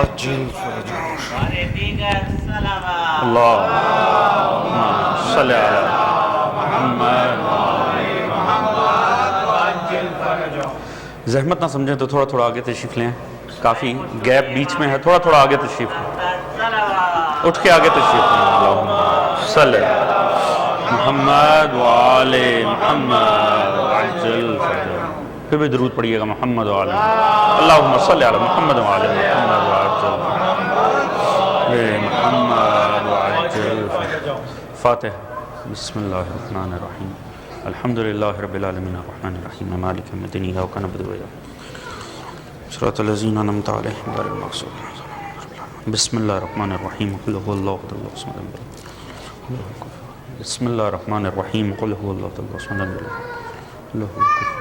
عجل فرجهم اللهم صل علی محمد. زحمت نہ سمجھیں تو تھوڑا تھوڑا آگے تشریف لیں، کافی گیپ بیچ میں ہے، تھوڑا تھوڑا آگے تشریف لیں، اٹھ کے آگے تشریف لیں. اللہم صل علی محمد وآل محمد وعجل فرجهم. پھر بھی درود پڑھیے گا محمد وآل محمد. اللہم صل علی محمد وآل محمد وعجل محمد وعجل فرجهم. فاتح. بسم اللہ الرحمن الرحیم. الحمدللہ رب العالمین الرحمن الرحیم مالک یوم الدین ایاک نعبد و ایاک صراط الذین انعمت علیہم غیر المغضوب علیہم. بسم اللہ الرحمن الرحیم قل هو اللہ احد اللہ الصمد لم یلد ولم یکن له کفوا احد. بسم اللہ الرحمن الرحیم قل هو اللہ احد اللہ الصمد لم یلد ولم یکن له کفوا احد.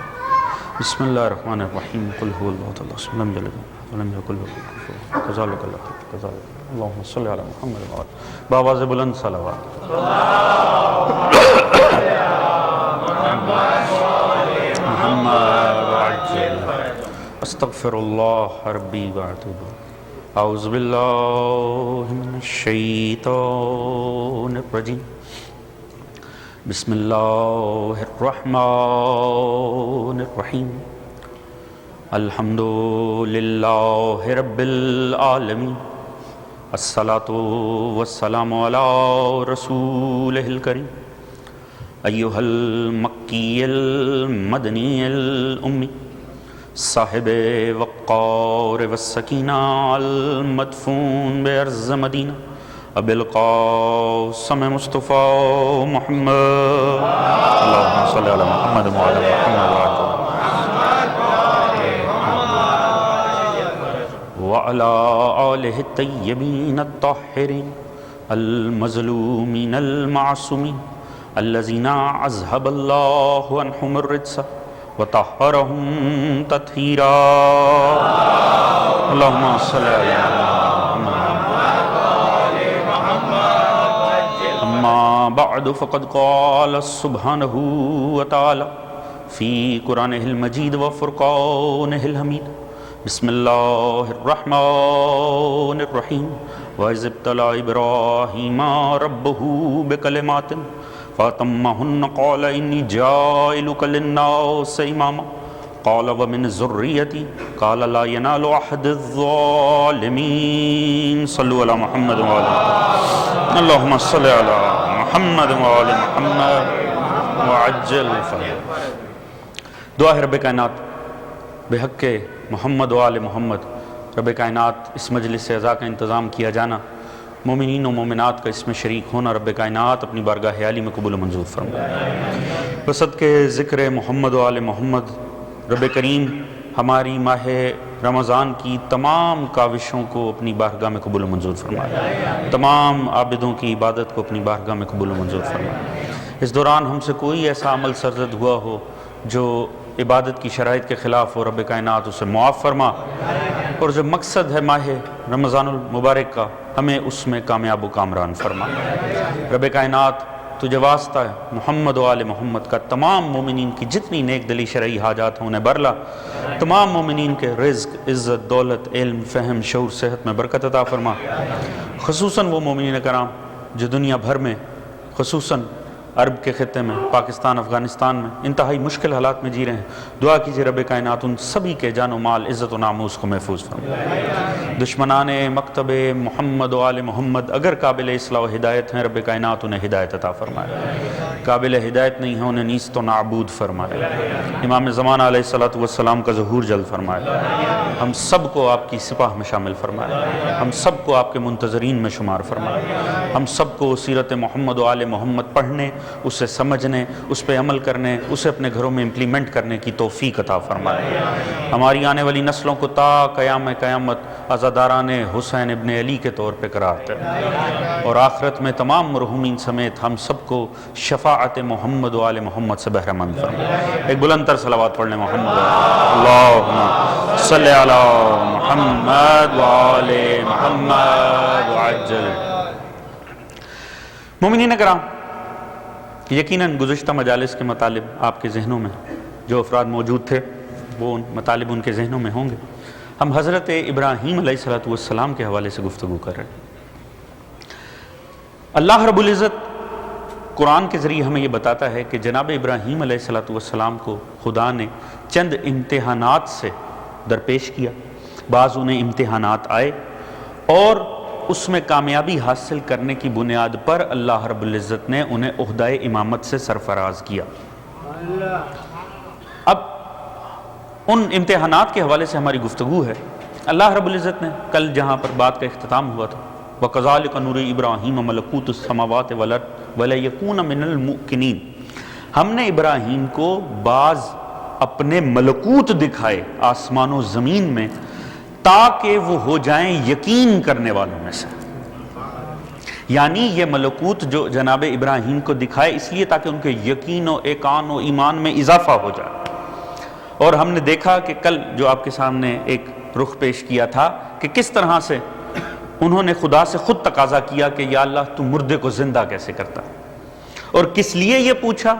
بسم اللہ الرحمن الرحیم قل هو اللہ احد اللہ الصمد لم یلد ولم یکن له کفوا احد. کذالک اللہ کذالک. اللہم صل علی محمد وآل. بآواز بلند صلوات. محمد وعجل. استغفر اللہ ربی واتوب. اعوذ باللہ من الشیطان الرجیم. بسم اللہ الرحمن الرحیم. الحمد للہ رب العالمین. الصلاۃ والسلام علی رسولہ الکریم. ایہا المکی المدنی الامی صاحب وقار والسکینہ المدفون بارض مدینہ ابی القاسم مصطفیٰ محمد. اللہم صلی علی محمد وعلی محمد وعلی آلہ الطیبین الطاہرین المظلومین المعصومین الذین اذھب اللہ عنہم الرجس وطہرہم تطہیرا. اللہم صلی علی محمد. اما بعد فقد قال سبحانہ وتعالی فی قرآنہ المجید وفرقانہ الحمید. بسم اللہ الرحمن الرحیم. وَإِذِ ابْتَلَىٰ إِبْرَاهِيمَ رَبُّهُ بِكَلِمَاتٍ فَأَتَمَّهُنَّ قَالَ إِنِّي جَاعِلُكَ لِلنَّاسِ إِمَامًا قَالَ وَمِنْ ذُرِّيَّتِي قَالَ لَا يَنَالُ عَهْدِ الظَّالِمِينَ. صلوا علی محمد وآل محمد. اللہم صل علی محمد وآل محمد وعجل فرجهم. دعا ہے رب کائنات بحق محمد وآل محمد. رب کائنات اس مجلس عزا کا انتظام کیا جانا، مومنین و مومنات کا اس میں شریک ہونا، رب کائنات اپنی بارگاہ عالی میں قبول و منظور فرمائے. بصدقہ ذکر محمد و آل محمد رب کریم ہماری ماہ رمضان کی تمام کاوشوں کو اپنی بارگاہ میں قبول و منظور فرمائے. تمام عابدوں کی عبادت کو اپنی بارگاہ میں قبول و منظور فرمائے. اس دوران ہم سے کوئی ایسا عمل سرزد ہوا ہو جو عبادت کی شرائط کے خلاف ہو، رب کائنات اسے معاف فرما، اور جو مقصد ہے ماہ رمضان المبارک کا ہمیں اس میں کامیاب و کامران فرما. رب کائنات تجھے واسطہ ہے محمد و آل محمد کا تمام مومنین کی جتنی نیک دلی شرعی حاجات ہوں انہیں برلا. تمام مومنین کے رزق، عزت، دولت، علم، فہم، شعور، صحت میں برکت عطا فرما. خصوصاً وہ مومنین کرام جو دنیا بھر میں، خصوصاً عرب کے خطے میں، پاکستان، افغانستان میں انتہائی مشکل حالات میں جی رہے ہیں، دعا کیجئے رب کائنات ان سبھی کے جان و مال، عزت و ناموس کو محفوظ فرمائے. دشمنان مکتب محمد و آل محمد اگر قابل اصلاح و ہدایت ہیں، رب کائنات انہیں ہدایت عطا فرمائے. قابل ہدایت نہیں ہیں انہیں نیست و نابود فرمائے. امام زمان علیہ السلام کا ظہور جلد فرمائے. ہم سب کو آپ کی سپاہ میں شامل فرمائے. ہم سب کو آپ کے منتظرین میں شمار فرمائے. ہم سب کو سیرت محمد و آل محمد پڑھنے، اسے سمجھنے، اس پہ عمل کرنے، اسے اپنے گھروں میں امپلیمنٹ کرنے کی توفیق عطا فرمائے. ہماری آنے والی نسلوں کو تا قیام قیامت عزاداران حسین ابن علی کے طور پہ قرار دے، اور آخرت میں تمام مرحومین سمیت ہم سب کو شفاعت محمد و آل محمد سے بہرہ مند فرمائے. ایک بلند تر صلوات پڑھ لیں محمد. اللہم صلی علی محمد و آل محمد وعجل. مومنین کرام، یقیناً گزشتہ مجالس کے مطالب آپ کے ذہنوں میں جو افراد موجود تھے وہ مطالب ان کے ذہنوں میں ہوں گے. ہم حضرت ابراہیم علیہ السلام کے حوالے سے گفتگو کر رہے ہیں۔ اللہ رب العزت قرآن کے ذریعے ہمیں یہ بتاتا ہے کہ جناب ابراہیم علیہ السلام کو خدا نے چند امتحانات سے درپیش کیا۔ بعض انہیں امتحانات آئے اور اس میں کامیابی حاصل کرنے کی بنیاد پر اللہ رب العزت نے انہیں عہدہ امامت سے سرفراز کیا۔ اب ان امتحانات کے حوالے سے ہماری گفتگو ہے۔ اللہ رب العزت نے کل جہاں پر بات کا اختتام ہوا تھا، وَكَذَلِكَ نُرِي إِبْرَاهِيمَ مَلَكُوتَ السَّمَاوَاتِ وَالْأَرْضِ وَلَيَكُونَ مِنَ الْمُوقِنِينَ، ہم نے ابراہیم کو بعض اپنے ملکوت دکھائے آسمان و زمین میں تاکہ وہ ہو جائیں یقین کرنے والوں میں سے۔ یعنی یہ ملکوت جو جناب ابراہیم کو دکھائے اس لیے تاکہ ان کے یقین و ایقان و ایمان میں اضافہ ہو جائے۔ اور ہم نے دیکھا کہ کل جو آپ کے سامنے ایک رخ پیش کیا تھا کہ کس طرح سے انہوں نے خدا سے خود تقاضا کیا کہ یا اللہ تو مردے کو زندہ کیسے کرتا، اور کس لیے یہ پوچھا،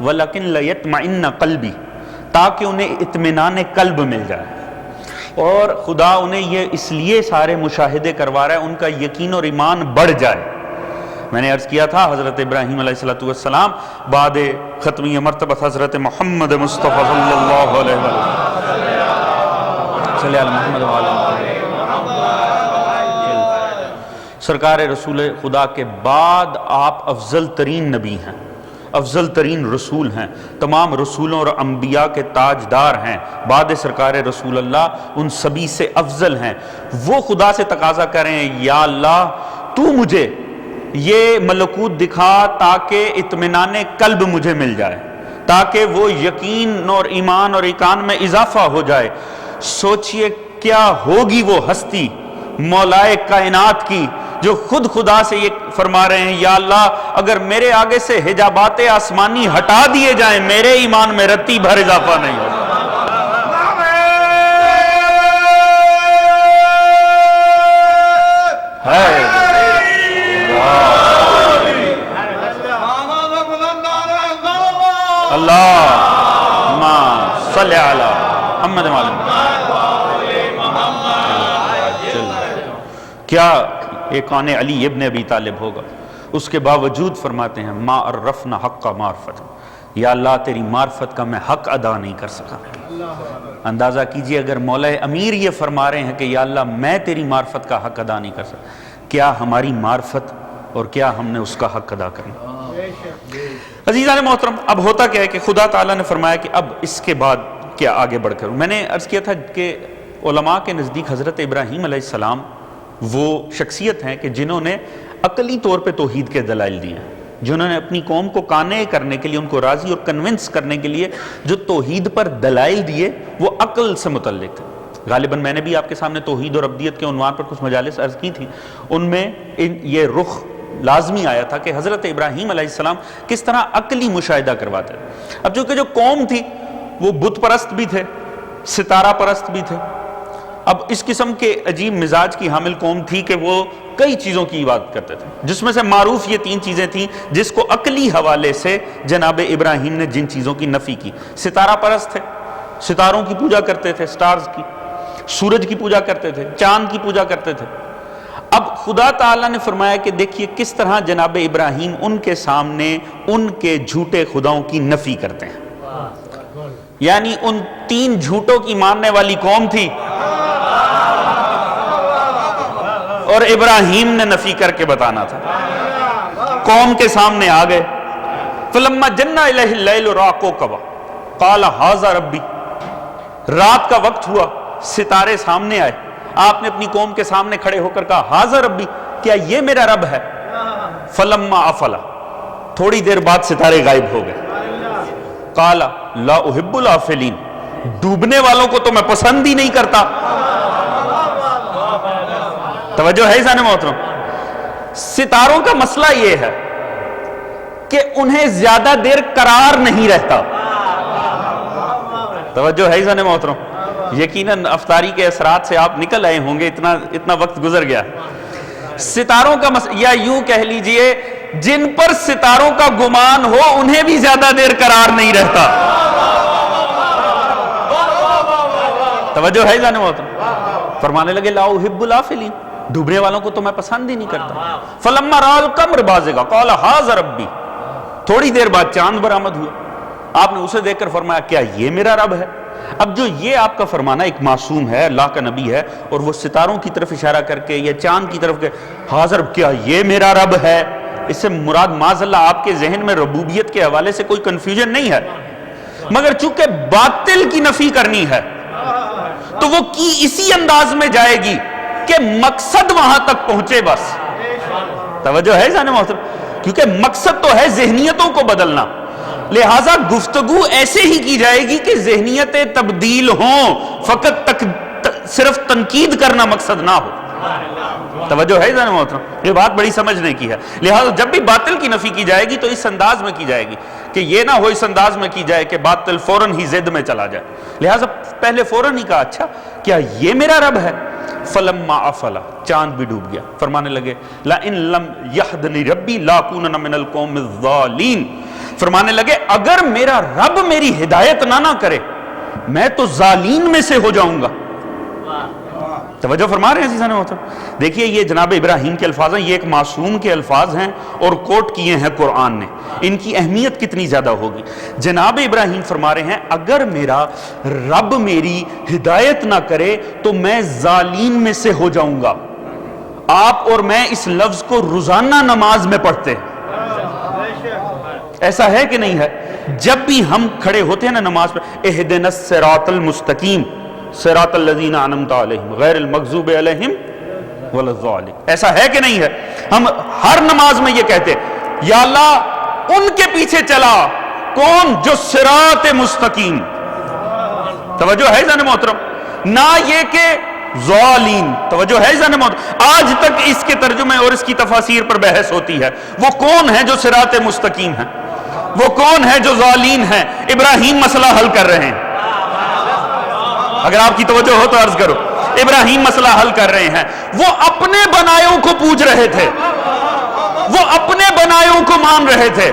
وَلَكِنْ لَيَطْمَئِنَّ قَلْبِي، تاکہ انہیں اطمینان قلب مل جائے۔ اور خدا انہیں یہ اس لیے سارے مشاہدے کروا رہا ہے ان کا یقین اور ایمان بڑھ جائے۔ میں نے عرض کیا تھا حضرت ابراہیم علیہ السلام بعد ختمی مرتبہ حضرت محمد مصطفیٰ صلی اللہ علیہ وسلم صلی اللہ محمد سرکار رسول خدا کے بعد آپ افضل ترین نبی ہیں، افضل ترین رسول ہیں، تمام رسولوں اور انبیاء کے تاجدار ہیں، بعد سرکار رسول اللہ ان سبھی سے افضل ہیں۔ وہ خدا سے تقاضا کریں یا اللہ تو مجھے یہ ملکوت دکھا تاکہ اطمینان قلب مجھے مل جائے، تاکہ وہ یقین اور ایمان اور ایقان میں اضافہ ہو جائے۔ سوچئے کیا ہوگی وہ ہستی مولائے کائنات کی جو خود خدا سے یہ فرما رہے ہیں یا اللہ اگر میرے آگے سے حجابات آسمانی ہٹا دیے جائیں میرے ایمان میں رتی بھر اضافہ نہیں ہوگا۔ اللہم صلی علی محمد کیا ایک آن علی ابن ابی طالب ہوگا، اس کے باوجود فرماتے ہیں ما عرفنا حق معرفت، یا اللہ تیری معرفت کا میں حق ادا نہیں کر سکا۔ اندازہ کیجئے اگر مولا امیر یہ فرما رہے ہیں کہ یا اللہ میں تیری معرفت کا حق ادا نہیں کر سکا، کیا ہماری معرفت اور کیا ہم نے اس کا حق ادا کرنا۔ عزیزان محترم، اب ہوتا کیا ہے کہ خدا تعالیٰ نے فرمایا کہ اب اس کے بعد کیا آگے بڑھ کر، میں نے عرض کیا تھا کہ علماء کے نزدیک حضرت ابراہیم علیہ السلام وہ شخصیت ہیں کہ جنہوں نے عقلی طور پہ توحید کے دلائل دیے ہیں، جنہوں نے اپنی قوم کو قانع کرنے کے لیے، ان کو راضی اور کنونس کرنے کے لیے جو توحید پر دلائل دیے وہ عقل سے متعلق تھے۔ غالباً میں نے بھی آپ کے سامنے توحید اور عبدیت کے عنوان پر کچھ مجالس عرض کی تھی، ان میں یہ رخ لازمی آیا تھا کہ حضرت ابراہیم علیہ السلام کس طرح عقلی مشاہدہ کرواتے ہیں۔ اب چونکہ جو قوم تھی وہ بت پرست بھی تھے، ستارہ پرست بھی تھے، اب اس قسم کے عجیب مزاج کی حامل قوم تھی کہ وہ کئی چیزوں کی عبادت کرتے تھے، جس میں سے معروف یہ 3 چیزیں تھیں جس کو عقلی حوالے سے جناب ابراہیم نے جن چیزوں کی نفی کی۔ ستارہ پرست تھے، ستاروں کی پوجا کرتے تھے، سٹارز کی، سورج کی پوجا کرتے تھے، چاند کی پوجا کرتے تھے۔ اب خدا تعالیٰ نے فرمایا کہ دیکھیے کس طرح جناب ابراہیم ان کے سامنے ان کے جھوٹے خداؤں کی نفی کرتے ہیں، یعنی ان 3 جھوٹوں کی ماننے والی قوم تھی اور ابراہیم نے نفی کر کے بتانا تھا۔ قوم کے سامنے آ گئے، فلما جن الیہ اللیل راى کوكبا قال ھذا ربی، رات کا وقت ہوا، ستارے سامنے آئے، آپ نے اپنی قوم کے سامنے کھڑے ہو کر کہا ھذا ربی، کیا یہ میرا رب ہے؟ فلما افلا، تھوڑی دیر بعد ستارے غائب ہو گئے۔ قال لا احب الافلین، ڈوبنے والوں کو تو میں پسند ہی نہیں کرتا۔ توجہ ہے انسان محترم، ستاروں کا مسئلہ یہ ہے کہ انہیں زیادہ دیر قرار نہیں رہتا۔ توجہ ہے انسان محترم، یقیناً افطاری کے اثرات سے آپ نکل آئے ہوں گے، اتنا وقت گزر گیا۔ ستاروں کا مسئلہ، یا یوں کہہ لیجئے جن پر ستاروں کا گمان ہو انہیں بھی زیادہ دیر قرار نہیں رہتا۔ توجہ ہے انسان محترم، فرمانے لگے لا احب الافلین، ڈوبنے والوں کو تو میں پسند ہی نہیں کرتا۔ فلما راى القمر بازغا قال هذا ربی، تھوڑی دیر بعد چاند برآمد ہوا، آپ نے اسے دیکھ کر فرمایا کیا یہ میرا رب ہے؟ اب جو یہ آپ کا فرمانا، ایک معصوم ہے، اللہ کا نبی ہے، اور وہ ستاروں کی طرف اشارہ کر کے یا چاند کی طرف کہ حاضر کیا یہ میرا رب ہے، اس سے مراد معاذ اللہ آپ کے ذہن میں ربوبیت کے حوالے سے کوئی کنفیوژن نہیں ہے، مگر چونکہ باطل کی نفی کرنی ہے تو وہ کی اسی انداز میں جائے گی کہ مقصد وہاں تک پہنچے بس۔ توجہ ہے ذہن محترم، کیونکہ مقصد تو ہے ذہنیتوں کو بدلنا، لہٰذا گفتگو ایسے ہی کی جائے گی کہ ذہنیتیں تبدیل ہوں، فقط صرف تنقید کرنا مقصد نہ ہو۔ توجہ ہے ذہن محترم، یہ بات بڑی سمجھنے کی ہے۔ لہٰذا جب بھی باطل کی نفی کی جائے گی تو اس انداز میں کی جائے گی کہ یہ نہ ہو اس انداز میں کی جائے کہ باطل فوراً ہی ضد میں چلا جائے، لہٰذا پہلے فوراً ہی کہا اچھا کیا یہ میرا رب ہے؟ فلما افلا، چاند بھی ڈوب گیا، فرمانے لگے لئن لم یہدنی ربی لاکونن من القوم الضالین، فرمانے لگے اگر میرا رب میری ہدایت نہ کرے میں تو ظالین میں سے ہو جاؤں گا۔ توجہ فرما رہے ہیں عزیزان محترم، دیکھیے یہ جناب ابراہیم کے الفاظ ہیں، یہ ایک معصوم کے الفاظ ہیں اور کوٹ کیے ہیں قرآن نے، ان کی اہمیت کتنی زیادہ ہوگی۔ جناب ابراہیم فرما رہے ہیں اگر میرا رب میری ہدایت نہ کرے تو میں ظالین میں سے ہو جاؤں گا۔ آپ اور میں اس لفظ کو روزانہ نماز میں پڑھتے ہیں، ایسا ہے کہ نہیں ہے؟ جب بھی ہم کھڑے ہوتے ہیں نا نماز پہ، اہدنا الصراط المستقیم صراط الذین انعمت علیہم غیر المغضوب علیہم ولا الضالین، ایسا ہے کہ نہیں ہے؟ ہم ہر نماز میں یہ کہتے ہیں یا اللہ ان کے پیچھے چلا، کون؟ جو صراط مستقیم۔ توجہ ہے ذہن محترم، نہ یہ کہ ضالین۔ توجہ ہے ذہن محترم، آج تک اس کے ترجمے اور اس کی تفاسیر پر بحث ہوتی ہے، وہ کون ہے جو صراط مستقیم ہے، وہ کون ہے جو ضالین ہے؟ ابراہیم مسئلہ حل کر رہے ہیں، اگر آپ کی توجہ ہو تو عرض کرو، ابراہیم مسئلہ حل کر رہے ہیں۔ وہ اپنے بنائیوں کو پوچھ رہے تھے، وہ اپنے بنائیوں کو مان رہے تھے۔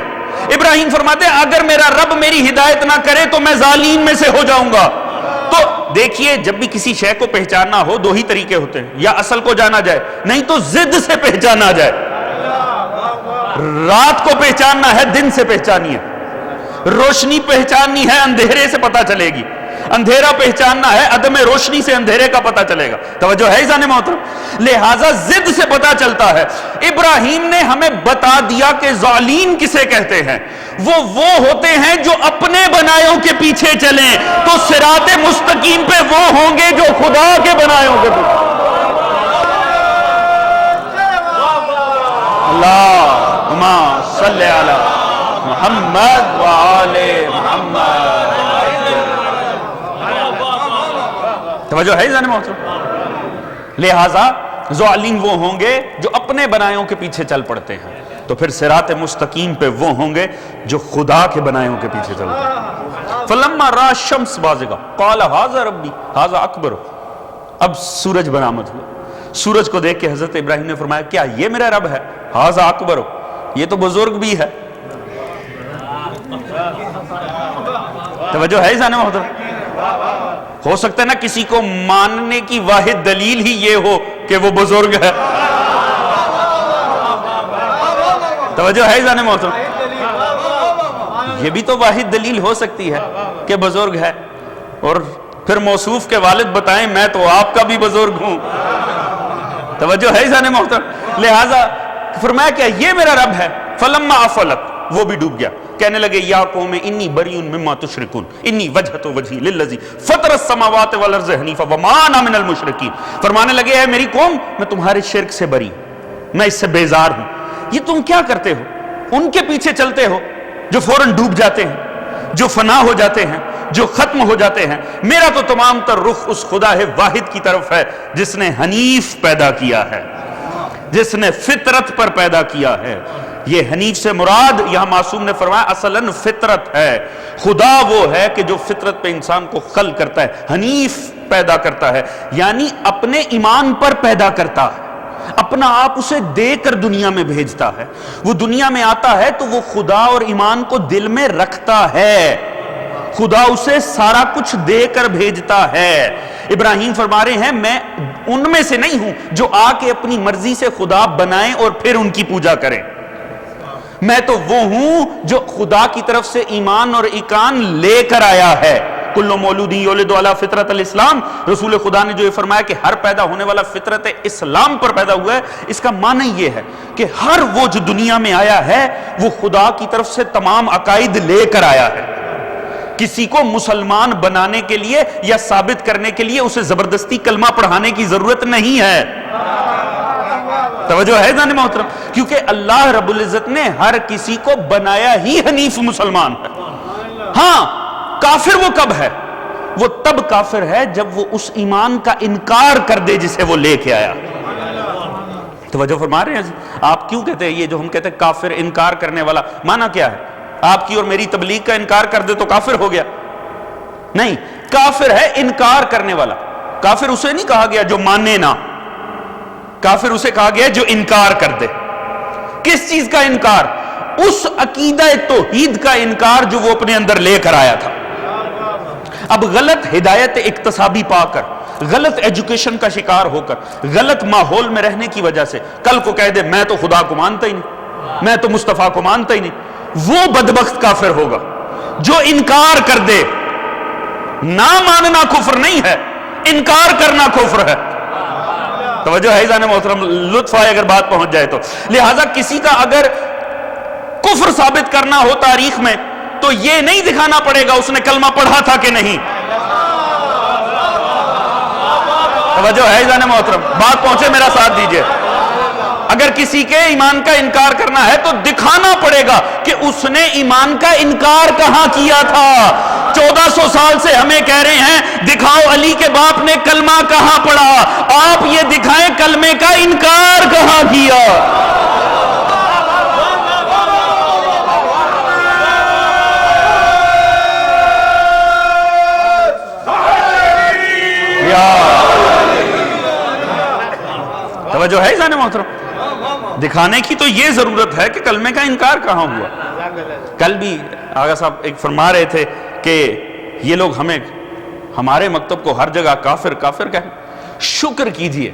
ابراہیم فرماتے ہیں اگر میرا رب میری ہدایت نہ کرے تو میں ظالین میں سے ہو جاؤں گا۔ تو دیکھیے جب بھی کسی شے کو پہچاننا ہو دو ہی طریقے ہوتے ہیں، یا اصل کو جانا جائے، نہیں تو ضد سے پہچانا جائے۔ رات کو پہچاننا ہے دن سے پہچانیے، روشنی پہچاننی ہے اندھیرے سے پتہ چلے گی، اندھیرا پہچاننا ہے عدم روشنی سے اندھیرے کا پتہ چلے گا۔ توجہ ہے ذہن محترم، لہٰذا ضد سے پتہ چلتا ہے۔ ابراہیم نے ہمیں بتا دیا کہ ظالین کسے کہتے ہیں، وہ ہوتے ہیں جو اپنے بنائیوں کے پیچھے چلیں، تو صراط مستقیم پہ وہ ہوں گے جو خدا کے بنائیوں کے پیچھے۔ اللہم صلی علی محمد وآل محمد۔ توجہ ہے ذہن محترم، لہٰذا ظالین وہ ہوں گے جو اپنے بنائیوں کے پیچھے چل پڑتے ہیں، تو پھر صراط مستقیم پہ وہ ہوں گے جو خدا کے بنائیوں کے پیچھے چلتے ہیں۔ فلما رأى الشمس بازغا قال هذا ربی هذا اکبر، اب سورج برآمد ہوا، سورج کو دیکھ کے حضرت ابراہیم نے فرمایا کیا یہ میرا رب ہے؟ هذا اکبر، یہ تو بزرگ بھی ہے۔ توجہ ہے ذہن محترم، ہو سکتا ہے نا کسی کو ماننے کی واحد دلیل ہی یہ ہو کہ وہ بزرگ ہے۔ توجہ ہے ذہن محترم، یہ بھی تو واحد دلیل ہو سکتی ہے کہ بزرگ ہے، اور پھر موصوف کے والد بتائیں میں تو آپ کا بھی بزرگ ہوں۔ توجہ ہے ذہن محترم، لہٰذا فرمایا کہ یہ میرا رب ہے۔ فلما افلت، وہ بھی ڈوب گیا، کہنے لگے یا قوم انی بریء مما تشرکون انی وجہت وجہی للذی فطر السماوات والارض حنیفا وما انا من المشرکین، فرمانے لگے اے میری قوم میں تمہارے شرک سے بری، میں اس سے بیزار ہوں۔ یہ تم کیا کرتے ہو؟ ان کے پیچھے چلتے ہو جو فوراً ڈوب جاتے ہیں، جو فنا ہو جاتے ہیں، جو ختم ہو جاتے ہیں۔ میرا تو تمام تر رخ اس خدا ہے واحد کی طرف ہے جس نے حنیف پیدا کیا ہے، جس نے فطرت پر پیدا کیا ہے۔ یہ حنیف سے مراد یہاں معصوم نے فرمایا اصلاً فطرت ہے، خدا وہ ہے کہ جو فطرت پہ انسان کو خلق کرتا ہے، حنیف پیدا کرتا ہے، یعنی اپنے ایمان پر پیدا کرتا ہے، اپنا آپ اسے دے کر دنیا میں بھیجتا ہے۔ وہ دنیا میں آتا ہے تو وہ خدا اور ایمان کو دل میں رکھتا ہے، خدا اسے سارا کچھ دے کر بھیجتا ہے۔ ابراہیم فرما رہے ہیں میں ان میں سے نہیں ہوں جو آ کے اپنی مرضی سے خدا بنائیں اور پھر ان کی پوجا کریں، میں تو وہ ہوں جو خدا کی طرف سے ایمان اور ایقان لے کر آیا ہے۔ کل مولود یولد علی فطرت الاسلام، رسول خدا نے جو یہ فرمایا کہ ہر پیدا ہونے والا فطرت اسلام پر پیدا ہوا ہے، اس کا معنی یہ ہے کہ ہر وہ جو دنیا میں آیا ہے وہ خدا کی طرف سے تمام عقائد لے کر آیا ہے۔ کسی کو مسلمان بنانے کے لیے یا ثابت کرنے کے لیے اسے زبردستی کلمہ پڑھانے کی ضرورت نہیں ہے۔ توجہ ہے جان محترم، کیونکہ اللہ رب العزت نے ہر کسی کو بنایا ہی حنیف مسلمان ہے۔ ہاں کافر وہ کب ہے؟ وہ تب کافر ہے جب وہ اس ایمان کا انکار کر دے جسے وہ لے کے آیا۔ توجہ فرما رہے ہیں؟ آپ کیوں کہتے ہیں یہ جو ہم کہتے ہیں کافر انکار کرنے والا، معنی کیا ہے؟ آپ کی اور میری تبلیغ کا انکار کر دے تو کافر ہو گیا؟ نہیں، کافر ہے انکار کرنے والا۔ کافر اسے نہیں کہا گیا جو مانے نہ، کافر اسے کہا گیا جو انکار کر دے۔ کس چیز کا انکار؟ اس عقیدہ توحید کا انکار جو وہ اپنے اندر لے کر آیا تھا۔ اب غلط ہدایت اکتسابی پا کر، غلط ایجوکیشن کا شکار ہو کر، غلط ماحول میں رہنے کی وجہ سے کل کو کہہ دے میں تو خدا کو مانتا ہی نہیں، میں تو مصطفیٰ کو مانتا ہی نہیں، وہ بدبخت کافر ہوگا جو انکار کر دے۔ نہ ماننا کفر نہیں ہے، انکار کرنا کفر ہے۔ توجہ ہے جان محترم، لطف آئے اگر بات پہنچ جائے تو۔ لہٰذا کسی کا اگر کفر ثابت کرنا ہو تاریخ میں تو یہ نہیں دکھانا پڑے گا اس نے کلمہ پڑھا تھا کہ نہیں۔ توجہ ہے جان محترم، بات پہنچے میرا ساتھ دیجئے۔ اگر کسی کے ایمان کا انکار کرنا ہے تو دکھانا پڑے گا کہ اس نے ایمان کا انکار کہاں کیا تھا۔ 1400 سال سے ہمیں کہہ رہے ہیں دکھاؤ علی کے باپ نے کلمہ کہاں پڑھا، آپ یہ دکھائیں کلمے کا انکار کہاں کیا۔ توجہ ہے جانے محترم، دکھانے کی تو یہ ضرورت ہے کہ کلمے کا انکار کہاں ہوا۔ کل بھی آغا صاحب ایک فرما رہے تھے کہ یہ لوگ ہمارے مکتب کو ہر جگہ کافر کافر کہیں۔ شکر کیجئے،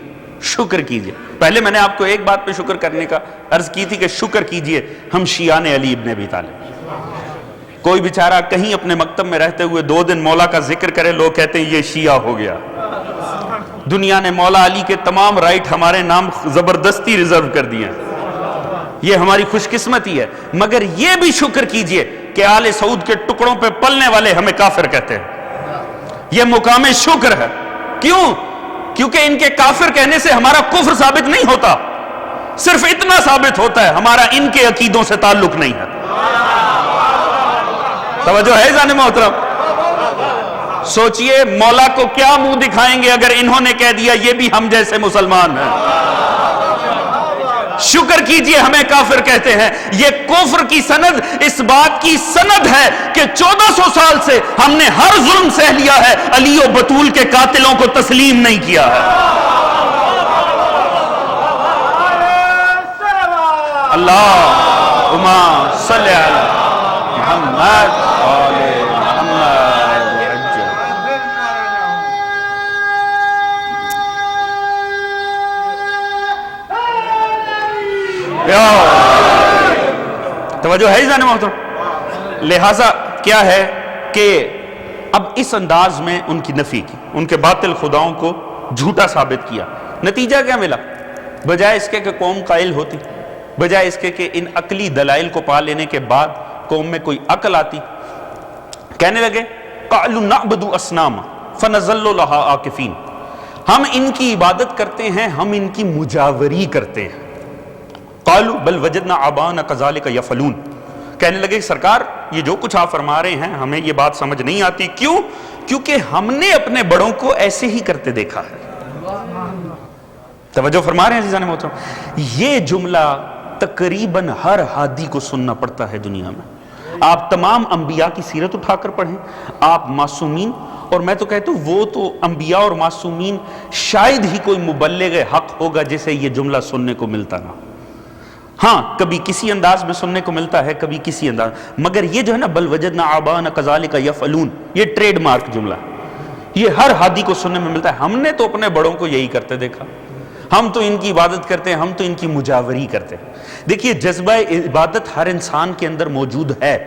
شکر کیجئے۔ پہلے میں نے آپ کو ایک بات پہ شکر کرنے کا عرض کی تھی کہ شکر کیجئے ہم شیعان علی ابن ابی طالب۔ کوئی بیچارہ کہیں اپنے مکتب میں رہتے ہوئے 2 دن مولا کا ذکر کرے، لوگ کہتے ہیں یہ شیعہ ہو گیا۔ دنیا نے مولا علی کے تمام رائٹ ہمارے نام زبردستی ریزرو کر دیے ہیں، یہ ہماری خوش قسمتی ہے۔ مگر یہ بھی شکر کیجئے کہ آل سعود کے ٹکڑوں پہ پلنے والے ہمیں کافر کہتے ہیں، یہ مقام شکر ہے۔ کیوں؟ کیونکہ ان کے کافر کہنے سے ہمارا کفر ثابت نہیں ہوتا، صرف اتنا ثابت ہوتا ہے ہمارا ان کے عقیدوں سے تعلق نہیں ہے۔ توجہ ہے جان محترم، سوچئے مولا کو کیا منہ دکھائیں گے اگر انہوں نے کہہ دیا یہ بھی ہم جیسے مسلمان ہیں۔ شکر کیجئے ہمیں کافر کہتے ہیں۔ یہ کفر کی سند اس بات کی سند ہے کہ 1400 سال سے ہم نے ہر ظلم سہ لیا ہے، علی و بطول کے قاتلوں کو تسلیم نہیں کیا ہے۔ اللہم صلی علی محمد توجہ ہے جانے محترم۔ لہٰذا کیا ہے کہ اب اس انداز میں ان کی نفی کی، ان کے باطل خداؤں کو جھوٹا ثابت کیا۔ نتیجہ کیا ملا؟ بجائے اس کے کہ قوم قائل ہوتی، بجائے اس کے کہ ان عقلی دلائل کو پا لینے کے بعد قوم میں کوئی عقل آتی، کہنے لگے قالوا نعبد اصناما فنظل لها عاکفین، ہم ان کی عبادت کرتے ہیں، ہم ان کی مجاوری کرتے ہیں۔ قالوا بل وجدنا آباءنا كذلك يفعلون، کہنے لگے سرکار یہ جو کچھ آپ فرما رہے ہیں ہمیں یہ بات سمجھ نہیں آتی۔ کیوں؟ کیونکہ ہم نے اپنے بڑوں کو ایسے ہی کرتے دیکھا ہے۔ توجہ فرما رہے ہیں عزیزان محترم، یہ جملہ تقریباً ہر ہادی کو سننا پڑتا ہے دنیا میں۔ آپ تمام انبیاء کی سیرت اٹھا کر پڑھیں، آپ معصومین، اور میں تو کہتا ہوں وہ تو انبیاء اور معصومین شاید ہی کوئی مبلغ حق ہوگا جسے یہ جملہ سننے کو ملتا نہ۔ ہاں کبھی کسی انداز میں سننے کو ملتا ہے، کبھی کسی انداز، مگر یہ جو ہے نا بل وجدنا آباءنا کذالک یفعلون، یہ ٹریڈ مارک جملہ ہے، یہ ہر ہادی کو سننے میں ملتا ہے۔ ہم نے تو اپنے بڑوں کو یہی کرتے دیکھا، ہم تو ان کی عبادت کرتے ہیں، ہم تو ان کی مجاوری کرتے ہیں۔ دیکھیے جذبہ عبادت ہر انسان کے اندر موجود ہے،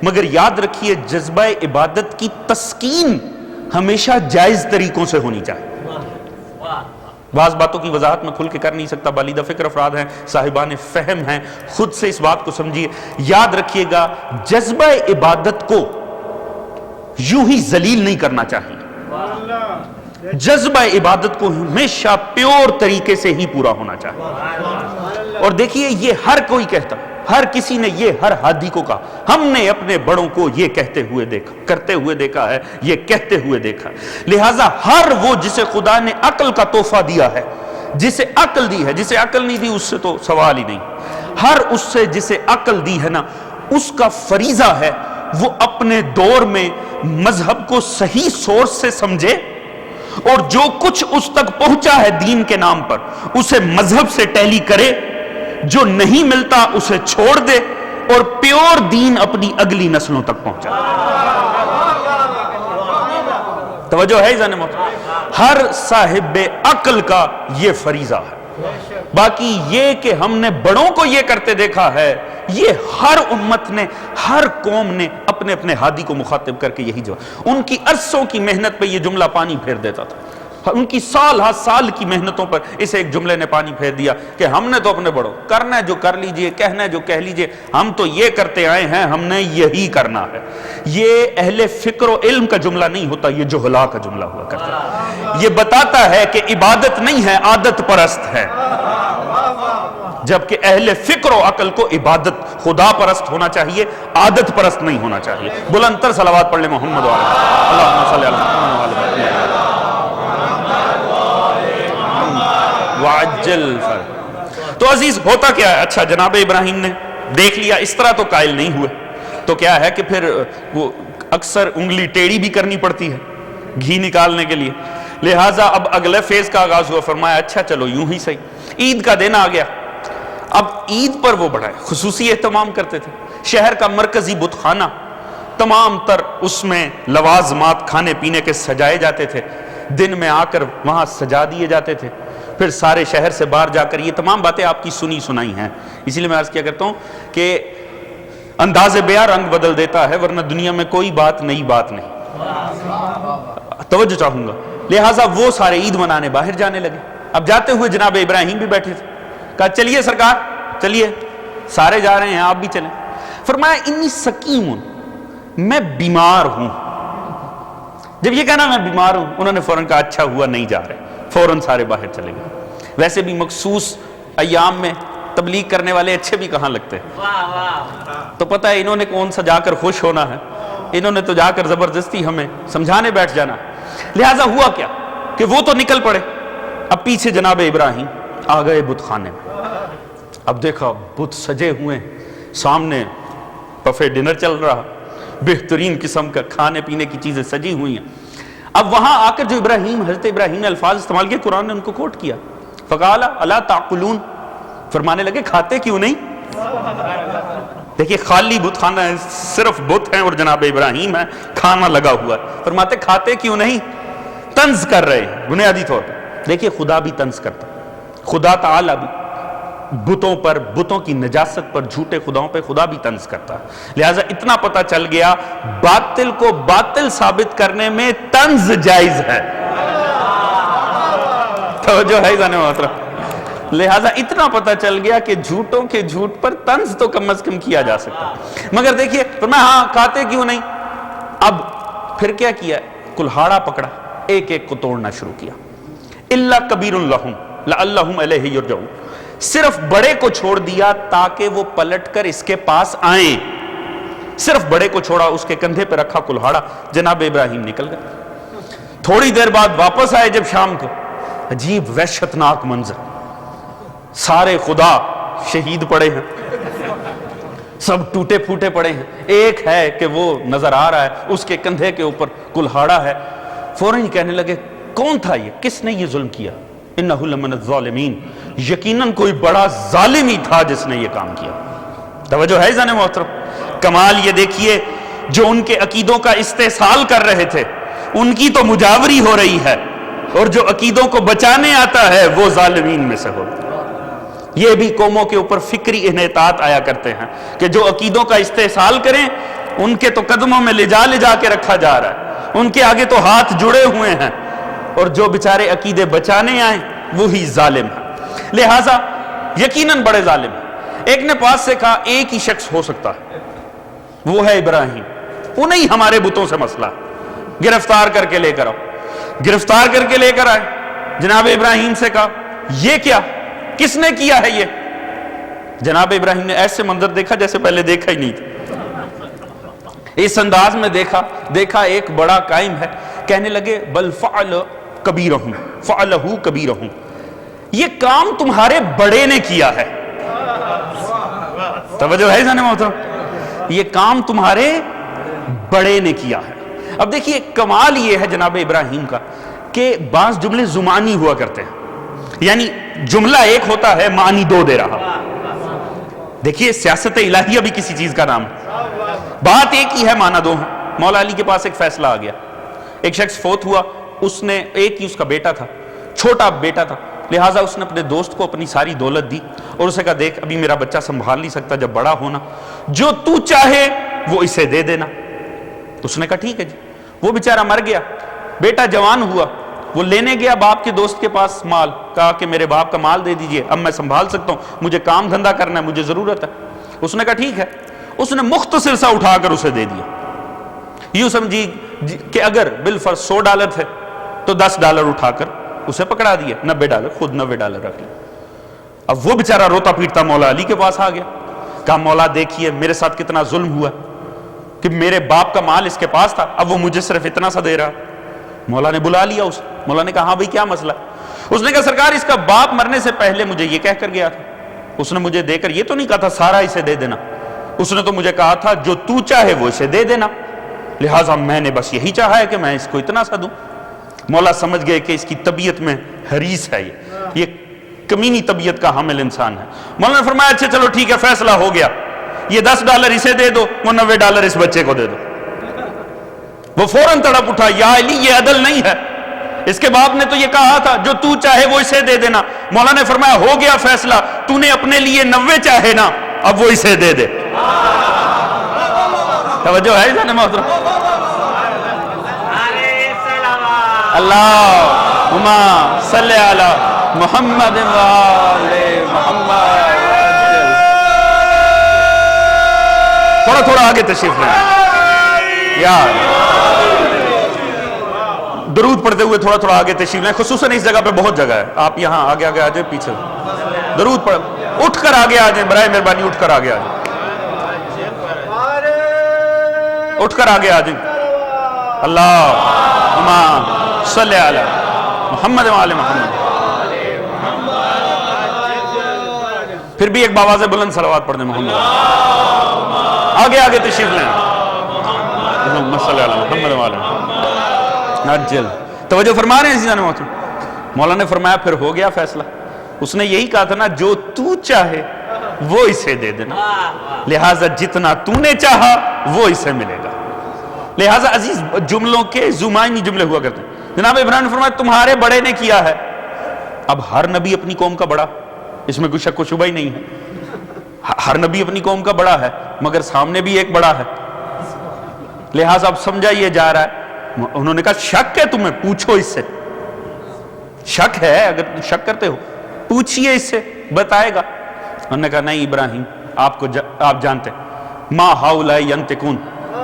مگر یاد رکھیے جذبہ عبادت کی تسکین ہمیشہ جائز طریقوں سے ہونی چاہیے۔ بعض باتوں کی وضاحت میں کھل کے کر نہیں سکتا، بالیدہ فکر افراد ہیں، صاحبان فہم ہیں، خود سے اس بات کو سمجھیے۔ یاد رکھیے گا جذبہ عبادت کو یوں ہی ذلیل نہیں کرنا چاہیے، جذبہ عبادت کو ہمیشہ پیور طریقے سے ہی پورا ہونا چاہیے۔ اور دیکھیے یہ ہر کوئی کہتا، ہر کسی نے یہ ہر ہادی کو کہا، ہم نے اپنے بڑوں کو یہ کہتے ہوئے دیکھا، کرتے ہوئے دیکھا ہے، یہ کہتے ہوئے دیکھا۔ لہٰذا ہر وہ جسے خدا نے عقل کا تحفہ دیا ہے، جسے عقل دی ہے، جسے عقل نہیں دی اس سے تو سوال ہی نہیں، ہر اس سے جسے عقل دی ہے نا، اس کا فریضہ ہے وہ اپنے دور میں مذہب کو صحیح سورس سے سمجھے، اور جو کچھ اس تک پہنچا ہے دین کے نام پر اسے مذہب سے ٹیلی کرے، جو نہیں ملتا اسے چھوڑ دے، اور پیور دین اپنی اگلی نسلوں تک پہنچا۔ توجہ ہے ذہن محترم، ہر صاحب عقل کا یہ فریضہ ہے۔ باقی یہ کہ ہم نے بڑوں کو یہ کرتے دیکھا ہے، یہ ہر امت نے، ہر قوم نے اپنے اپنے ہادی کو مخاطب کر کے یہی جواب، ان کی عرصوں کی محنت پہ یہ جملہ پانی پھیر دیتا تھا، ان کی سال ہر سال کی محنتوں پر اس ایک جملے نے پانی پھیر دیا کہ ہم نے تو اپنے بڑوں، کرنا ہے جو کر لیجئے، کہنا ہے جو کہہ لیجئے، ہم تو یہ کرتے آئے ہیں، ہم نے یہی کرنا ہے۔ یہ اہل فکر و علم کا جملہ نہیں ہوتا، یہ جہلا کا جملہ ہوا کرتا ہے۔ یہ بتاتا ہے کہ عبادت نہیں ہے، عادت پرست ہے، جبکہ اہل فکر و عقل کو عبادت خدا پرست ہونا چاہیے، عادت پرست نہیں ہونا چاہیے۔ بلند تر صلوات پڑھ لیں محمد و علیہ اللہم صلی اللہ علیہ وسلم وعجل فرج۔ تو عزیز ہوتا کیا ہے؟ اچھا جناب ابراہیم نے دیکھ لیا، اس طرح تو قائل نہیں ہوئے، تو کیا ہے کہ پھر وہ اکثر انگلی ٹیڑھی بھی کرنی پڑتی ہے گھی نکالنے کے لیے، لہٰذا اب اگلے فیز کا آغاز ہوا، فرمایا اچھا چلو یوں ہی صحیح، عید کا دن آ گیا۔ اب عید پر وہ بڑا خصوصی اہتمام کرتے تھے، شہر کا مرکزی بت خانہ تمام تر اس میں لوازمات کھانے پینے کے سجائے جاتے تھے، دن میں آ کر وہاں سجا دیے جاتے تھے، پھر سارے شہر سے باہر جا کر یہ تمام باتیں آپ کی سنی سنائی ہیں، اسی لیے میں عرض کیا کرتا ہوں کہ انداز بیان رنگ بدل دیتا ہے، ورنہ دنیا میں کوئی بات نئی بات نہیں، توجہ چاہوں گا۔ لہٰذا وہ سارے عید منانے باہر جانے لگے، اب جاتے ہوئے جناب ابراہیم بھی بیٹھے تھے، کہا چلیے سرکار چلیے، سارے جا رہے ہیں آپ بھی چلیں۔ فرمایا انی سقیم، میں بیمار ہوں۔ جب یہ کہنا میں بیمار ہوں، انہوں نے فوراً کہا اچھا ہوا نہیں جا رہے، فوراً سارے باہر چلے گئے۔ ویسے بھی مخصوص ایام میں تبلیغ کرنے والے اچھے بھی کہاں لگتے ہیں، تو پتہ ہے انہوں نے کون سا جا کر خوش ہونا ہے، انہوں نے تو جا کر زبردستی ہمیں سمجھانے بیٹھ جانا۔ لہٰذا ہوا کیا کہ وہ تو نکل پڑے، اب پیچھے جناب ابراہیم آ گئے بت خانے میں۔ اب دیکھا بت سجے ہوئے، سامنے بفے ڈنر چل رہا، بہترین قسم کا کھانے پینے کی چیزیں سجی ہوئی ہیں۔ اب وہاں آ کر جو حضرت ابراہیم نے الفاظ استعمال کیے، قرآن نے ان کو کوٹ کیا، فقال الا تعقلون، فرمانے لگے کھاتے کیوں نہیں؟ دیکھیے خالی بت خانہ ہے، صرف بت ہیں اور جناب ابراہیم ہے، کھانا لگا ہوا ہے، فرماتے کھاتے کیوں نہیں؟ طنز کر رہے ہیں بنیادی طور پر۔ دیکھیے خدا بھی طنز کرتا، خدا تعالیٰ بھی بتوں پر، بتوں کی نجاست پر، جھوٹے خداؤں پہ خدا بھی طنز کرتا ہے۔ لہٰذا اتنا پتہ چل گیا باطل کو باطل ثابت کرنے میں طنز جائز ہے، توجہ ہے ذہن محترم۔ لہٰذا اتنا پتہ چل گیا کہ جھوٹوں کے جھوٹ پر طنز تو کم از کم کیا جا سکتا، مگر دیکھیے فرمایا ہاں کھاتے کیوں نہیں؟ اب پھر کیا کیا؟ کلہاڑا پکڑا، ایک ایک کو توڑنا شروع کیا۔ الا کبیر لہم لعلہم الیہ یرجعون، صرف بڑے کو چھوڑ دیا تاکہ وہ پلٹ کر اس کے پاس آئیں، صرف بڑے کو چھوڑا، اس کے کندھے پہ رکھا کلہاڑا، جناب ابراہیم نکل گئے۔ تھوڑی دیر بعد واپس آئے جب شام کو، عجیب وحشتناک منظر، سارے خدا شہید پڑے ہیں، سب ٹوٹے پھوٹے پڑے ہیں، ایک ہے کہ وہ نظر آ رہا ہے، اس کے کندھے کے اوپر کلہاڑا ہے۔ فوراً کہنے لگے کون تھا یہ، کس نے یہ ظلم کیا؟ انہ لمن الظالمین، یقیناً کوئی بڑا ظالم ہی تھا جس نے یہ کام کیا۔ توجہ ہے عزیزان محترم؟ کمال یہ دیکھیے، جو ان کے عقیدوں کا استحصال کر رہے تھے ان کی تو مجاوری ہو رہی ہے، اور جو عقیدوں کو بچانے آتا ہے وہ ظالمین میں سے ہوتا ہے۔ یہ بھی قوموں کے اوپر فکری انحطاط آیا کرتے ہیں کہ جو عقیدوں کا استحصال کریں ان کے تو قدموں میں لے جا کے رکھا جا رہا ہے، ان کے آگے تو ہاتھ جڑے ہوئے ہیں، اور جو بیچارے عقیدے بچانے آئیں وہی ظالم ہیں۔ لہٰذا یقیناً بڑے ظالم ہیں۔ ایک نے پاس سے کہا ایک ہی شخص ہو سکتا ہے، وہ ہے ابراہیم، انہیں ہمارے بتوں سے مسئلہ، گرفتار کر کے لے کر آؤ۔ گرفتار کر کے لے کر آئے، جناب ابراہیم سے کہا یہ کیا، کس نے کیا ہے یہ؟ جناب ابراہیم نے ایسے منظر دیکھا جیسے پہلے دیکھا ہی نہیں تھا، اس انداز میں دیکھا ایک بڑا قائم ہے، کہنے لگے بل فعلہ کبیرہم، یہ کام تمہارے بڑے نے کیا ہے۔ توجہ ہے جانے محترم؟ یہ کام تمہارے بڑے نے کیا ہے۔ اب دیکھیے کمال یہ ہے جناب ابراہیم کا کہ بعض جملے زمانی ہوا کرتے ہیں، یعنی جملہ ایک ہوتا ہے معنی دو دے رہا۔ دیکھیے سیاست الہیہ بھی کسی چیز کا نام ہے، بات ایک ہی ہے معنی دو ہیں۔ مولا علی کے پاس ایک فیصلہ آ گیا، ایک شخص فوت ہوا، اس نے ایک ہی اس کا بیٹا تھا، چھوٹا بیٹا تھا، لہٰذا اس نے اپنے دوست کو اپنی ساری دولت دی اور اسے کہا دیکھ ابھی میرا بچہ سنبھال نہیں سکتا، جب بڑا ہونا جو تو چاہے وہ اسے دے دینا۔ اس نے کہا ٹھیک ہے جی۔ وہ بیچارہ مر گیا، بیٹا جوان ہوا، وہ لینے گیا باپ کے دوست کے پاس مال، کہا کہ میرے باپ کا مال دے دیجئے، اب میں سنبھال سکتا ہوں، مجھے کام دھندہ کرنا ہے، مجھے ضرورت ہے۔ اس نے کہا ٹھیک ہے۔ اس نے مختصر سا اٹھا کر اسے دے دیا، یوں سمجھی کہ اگر بالفرض $100 تھے تو $10 اٹھا کر اسے پکڑا دیا، $90 خود $90 رکھ لیا۔ اب وہ بیچارہ روتا پیٹتا مولا علی کے پاس آ گیا، کہا مولا دیکھیے میرے ساتھ کتنا ظلم ہوا کہ میرے باپ کا مال اس کے پاس تھا، اب وہ مجھے صرف اتنا سا دے رہا۔ مولا نے بلا لیا اسے، مولا نے کہا ہاں بھائی کیا مسئلہ؟ اس نے کہا سرکار اس کا باپ مرنے سے پہلے مجھے یہ کہہ کر گیا تھا، اس نے مجھے دے کر یہ تو نہیں کہا تھا سارا اسے دے دینا، اس نے تو مجھے کہا تھا جو تو چاہے وہ اسے دے دینا، لہٰذا میں نے بس یہی چاہا ہے کہ میں اس کو اتنا سا دوں۔ مولا سمجھ گئے کہ اس کی طبیعت میں حریص ہے، یہ کمینی طبیعت کا حامل انسان ہے۔ مولا نے فرمایا اچھا چلو ٹھیک ہے فیصلہ ہو گیا، یہ $10 اسے دے دو، وہ $90 اس بچے کو دے دو۔ وہ فوراً تڑپ اٹھا، یا علی یہ عدل نہیں ہے، اس کے باپ نے تو یہ کہا تھا جو تو چاہے وہ اسے دے دینا۔ مولا نے فرمایا ہو گیا فیصلہ، تو نے اپنے لیے 90 چاہے نا، اب وہ اسے دے دے۔ توجہ ہے جانے محترم؟ اللہم صلی علی محمد وآل محمد۔ تھوڑا آگے تشریف لیں یار، درود پڑھتے ہوئے تھوڑا آگے تشریف لیں، خصوصاً اس جگہ پہ بہت جگہ ہے، آپ یہاں آگے آ جائیں، پیچھے درود پڑھ، اٹھ کر آگے آ جائیں، برائے مہربانی اٹھ کر آگے آ جائیں، اٹھ کر آگے آ جائیں۔ اللہم صلی علی محمد وآل محمد۔ پھر بھی ایک باواز بلند صلوات پڑھ دیں محمد، آگے تشریف لیں۔ اللہم صلی علی محمد وآل محمد۔ عجل توجہ فرما رہے ہیں عزیزان محترم؟ مولا نے فرمایا پھر ہو گیا فیصلہ، اس نے یہی کہا تھا نا جو تو چاہے وہ اسے دے دینا، لہٰذا جتنا تو نے چاہا وہ اسے ملے گا۔ لہٰذا عزیز جملوں کے زمانی جملے ہوا کرتے ہیں۔ جناب ابراہیم نے فرمایا تمہارے بڑے نے کیا ہے۔ اب ہر نبی اپنی قوم کا بڑا، اس میں کوئی شک و شبہ ہی نہیں ہے، ہر نبی اپنی قوم کا بڑا ہے، مگر سامنے بھی ایک بڑا ہے، لہٰذا اب سمجھا یہ جا رہا ہے۔ انہوں نے کہا شک ہے تمہیں، پوچھو اس سے، شک ہے اگر شک کرتے ہو پوچھئے اس سے، بتائے گا۔ انہوں نے کہا نہیں ابراہیم آپ جانتے ما ہاؤلائی ینطقون،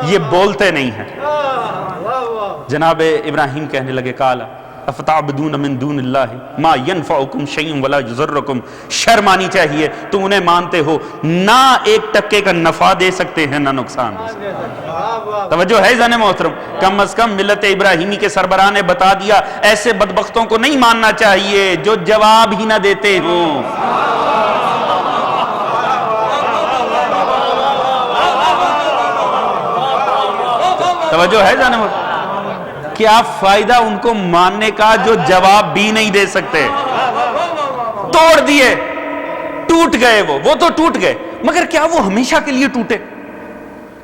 یہ بولتے نہیں ہیں۔ جناب ابراہیم کہنے لگے قالا افتعبدون من دون اللہ ما ینفعکم شیئا ولا یضرکم، شرم آنی چاہیے، تم انہیں مانتے ہو نہ ایک ٹکے کا نفع دے سکتے ہیں نہ نقصان دے سکتے ہیں۔ توجہ ہے جانے محترم؟ کم از کم ملت ابراہیمی کے سربراہ نے بتا دیا ایسے بدبختوں کو نہیں ماننا چاہیے جو جواب ہی نہ دیتے ہوں۔ توجہ ہے جانے محترم؟ کیا فائدہ ان کو ماننے کا جو جواب بھی نہیں دے سکتے؟ توڑ دیے، ٹوٹ گئے، وہ تو ٹوٹ گئے، مگر کیا وہ ہمیشہ کے لیے ٹوٹے؟